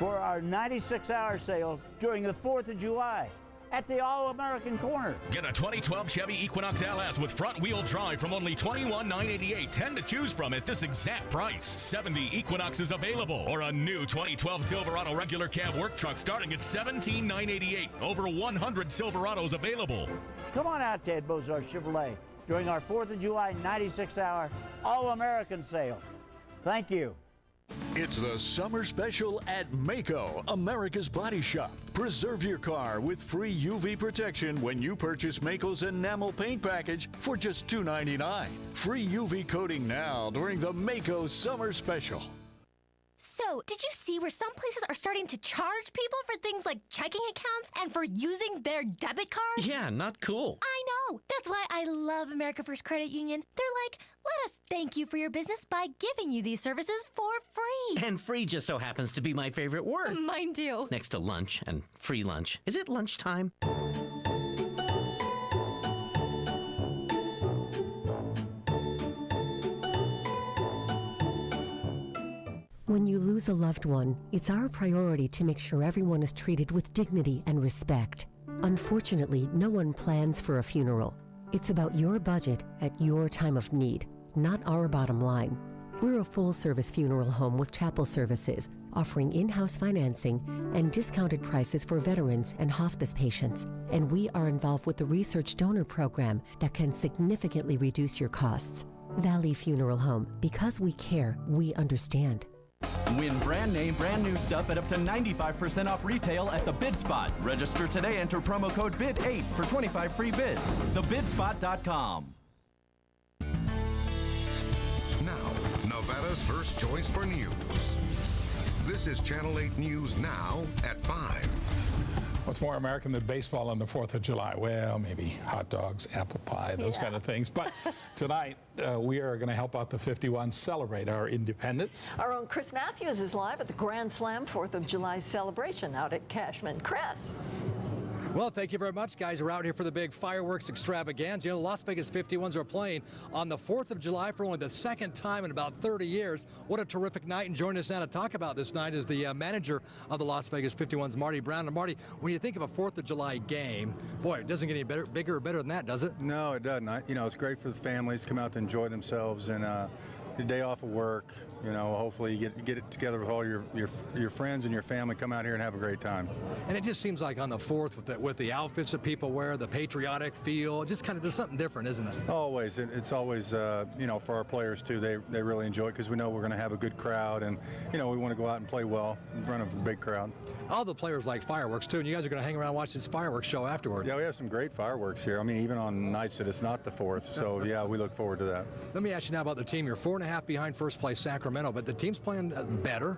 for our 96-hour sale during the 4th of July at the All-American Corner. Get a 2012 Chevy Equinox LS with front-wheel drive from only $21,988. 10 to choose from at this exact price. 70 Equinoxes available, or a new 2012 Silverado regular cab work truck starting at $17,988. Over 100 Silverados available. Come on out to Ed Bozar Chevrolet during our 4th of July 96-hour All-American sale. Thank you. It's the summer special at Maaco, America's Body Shop. Preserve your car with free UV protection when you purchase Maaco's enamel paint package for just $2.99. Free UV coating now during the Maaco Summer Special. So, did you see where some places are starting to charge people for things like checking accounts and for using their debit cards? Yeah, not cool. I know. That's why I love America First Credit Union. They're like, let us thank you for your business by giving you these services for free. And free just so happens to be my favorite word. Mine too. Next to lunch and free lunch. Is it lunchtime? When you lose a loved one, it's our priority to make sure everyone is treated with dignity and respect. Unfortunately, no one plans for a funeral. It's about your budget at your time of need, not our bottom line. We're a full-service funeral home with chapel services, offering in-house financing and discounted prices for veterans and hospice patients. And we are involved with the Research Donor Program that can significantly reduce your costs. Valley Funeral Home. Because we care, we understand. Win brand name, brand new stuff at up to 95% off retail at the Bid Spot. Register today, enter promo code BID8 for 25 free bids. TheBidSpot.com. Now, Nevada's first choice for news. This is Channel 8 News Now at 5. What's more American than baseball on the 4th of July? Well, maybe hot dogs, apple pie, those kind of things. But tonight, we are going to help out the 51 celebrate our independence. Our own Chris Maathuis is live at the Grand Slam 4th of July celebration out at Cashman. Chris. Well, thank you very much, guys. We're out here for the big fireworks extravaganza. You know, Las Vegas 51s are playing on the 4th of July for only the second time in about 30 years. What a terrific night. And joining us now to talk about this night is the manager of the Las Vegas 51s, Marty Brown. And Marty, when you think of a 4th of July game, boy, it doesn't get any bigger or better than that, does it? No, it doesn't. It's great for the families to come out to enjoy themselves and your day off of work. Hopefully you get it together with all your friends and your family. Come out here and have a great time. And it just seems like on the 4th with the outfits that people wear, the patriotic feel, just kind of there's something different, isn't it? Always. It's always, for our players too, they really enjoy it because we know we're going to have a good crowd and, we want to go out and play well in front of a big crowd. All the players like fireworks too, and you guys are going to hang around and watch this fireworks show afterwards. Yeah, we have some great fireworks here. I mean, even on nights that it's not the 4th. So, yeah, we look forward to that. Let me ask you now about the team. You're 4.5 behind first place Sacramento, but the team's playing better.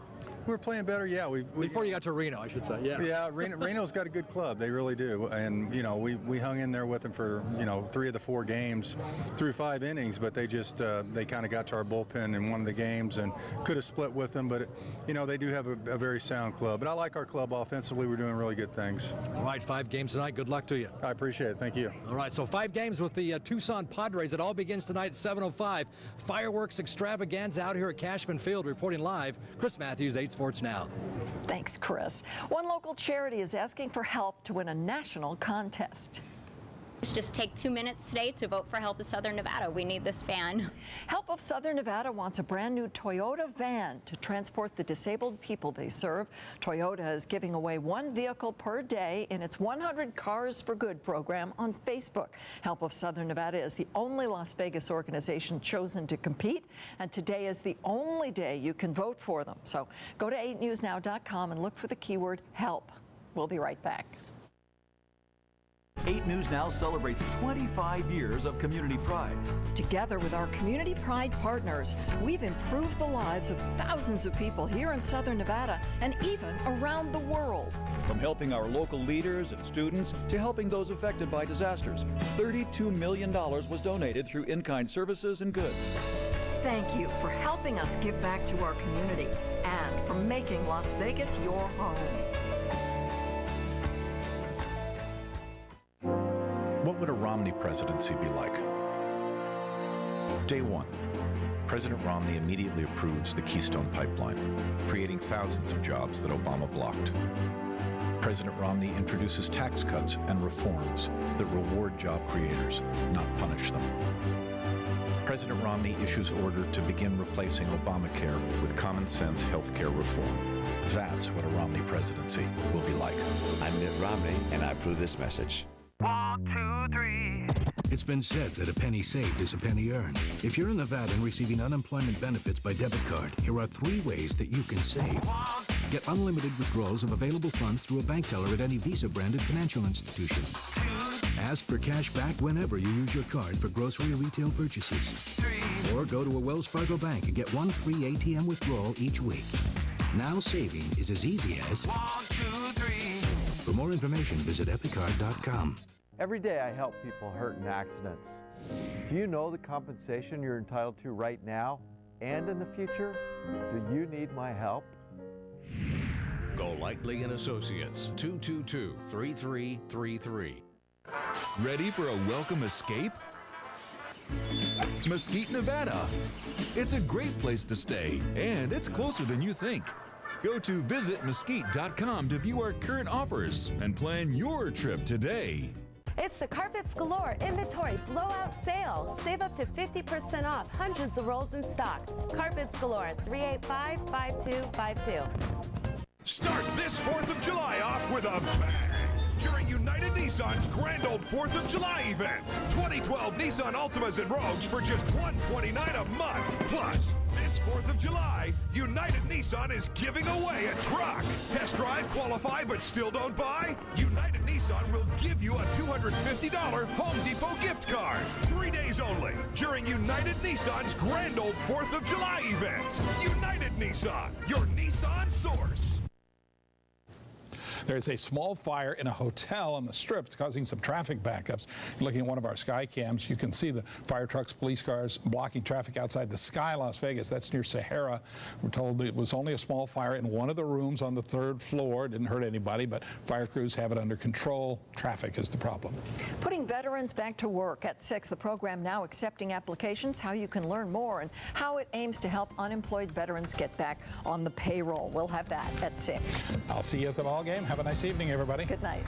We're playing better, yeah. Before you got to Reno, I should say, yeah. Yeah, Reno's got a good club. They really do. And, you know, we hung in there with them for, you know, 3 of the 4 games through 5 innings, but they just, they kind of got to our bullpen in one of the games and could have split with them. But, you know, they do have a very sound club. But I like our club offensively. We're doing really good things. All right, 5 games tonight. Good luck to you. I appreciate it. Thank you. All right, so 5 games with the Tucson Padres. It all begins tonight at 7:05. Fireworks extravaganza out here at Cashman Field. Reporting live, Chris Maathuis, 8 Sports Now. Thanks, Chris. One local charity is asking for help to win a national contest. Just take 2 minutes today to vote for Help of Southern Nevada. We need this van. Help of Southern Nevada wants a brand new Toyota van to transport the disabled people they serve. Toyota is giving away 1 vehicle per day in its 100 Cars for Good program on Facebook. Help of Southern Nevada is the only Las Vegas organization chosen to compete, and today is the only day you can vote for them. So go to 8newsnow.com and look for the keyword HELP. We'll be right back. 8 News Now celebrates 25 years of community pride. Together with our community pride partners, we've improved the lives of thousands of people here in Southern Nevada and even around the world. From helping our local leaders and students to helping those affected by disasters, $32 million was donated through in-kind services and goods. Thank you for helping us give back to our community and for making Las Vegas your home. What would a Romney presidency be like? Day 1. President Romney immediately approves the Keystone Pipeline, creating thousands of jobs that Obama blocked. President Romney introduces tax cuts and reforms that reward job creators, not punish them. President Romney issues order to begin replacing Obamacare with common sense health care reform. That's what a Romney presidency will be like. I'm Mitt Romney, and I approve this message. 1, 2, 3. It's been said that a penny saved is a penny earned. If you're a Nevadan receiving unemployment benefits by debit card, here are 3 ways that you can save. Get unlimited withdrawals of available funds through a bank teller at any Visa-branded financial institution. Ask for cash back whenever you use your card for grocery or retail purchases. Or go to a Wells Fargo bank and get 1 free ATM withdrawal each week. Now saving is as easy as 1, 2, 3. For more information, visit epicard.com. Every day I help people hurt in accidents. Do you know the compensation you're entitled to right now and in the future? Do you need my help? Golightly and Associates, 222-3333. Ready for a welcome escape? Mesquite, Nevada. It's a great place to stay, and it's closer than you think. Go to visitmesquite.com to view our current offers and plan your trip today. It's the Carpets Galore Inventory Blowout Sale. Save up to 50% off hundreds of rolls in stock. Carpets Galore, 385-5252. Start this 4th of July off with a bang during United Nissan's grand old 4th of July event. 2012 Nissan Altimas and Rogues for just $129 a month. Plus, this 4th of July, United Nissan is giving away a truck. Test drive, qualify, but still don't buy? United Nissan will give you a $250 Home Depot gift card. 3 days only during United Nissan's grand old 4th of July event. United Nissan, your Nissan source. There's a small fire in a hotel on the Strip. It's causing some traffic backups. Looking at one of our sky cams, you can see the fire trucks, police cars blocking traffic outside the Sky Las Vegas. That's near Sahara. We're told it was only a small fire in one of the rooms on the 3rd floor. It didn't hurt anybody, but fire crews have it under control. Traffic is the problem. Putting veterans back to work at 6. The program now accepting applications, how you can learn more, and how it aims to help unemployed veterans get back on the payroll. We'll have that at 6. I'll see you at the ball game. Have a nice evening, everybody. Good night.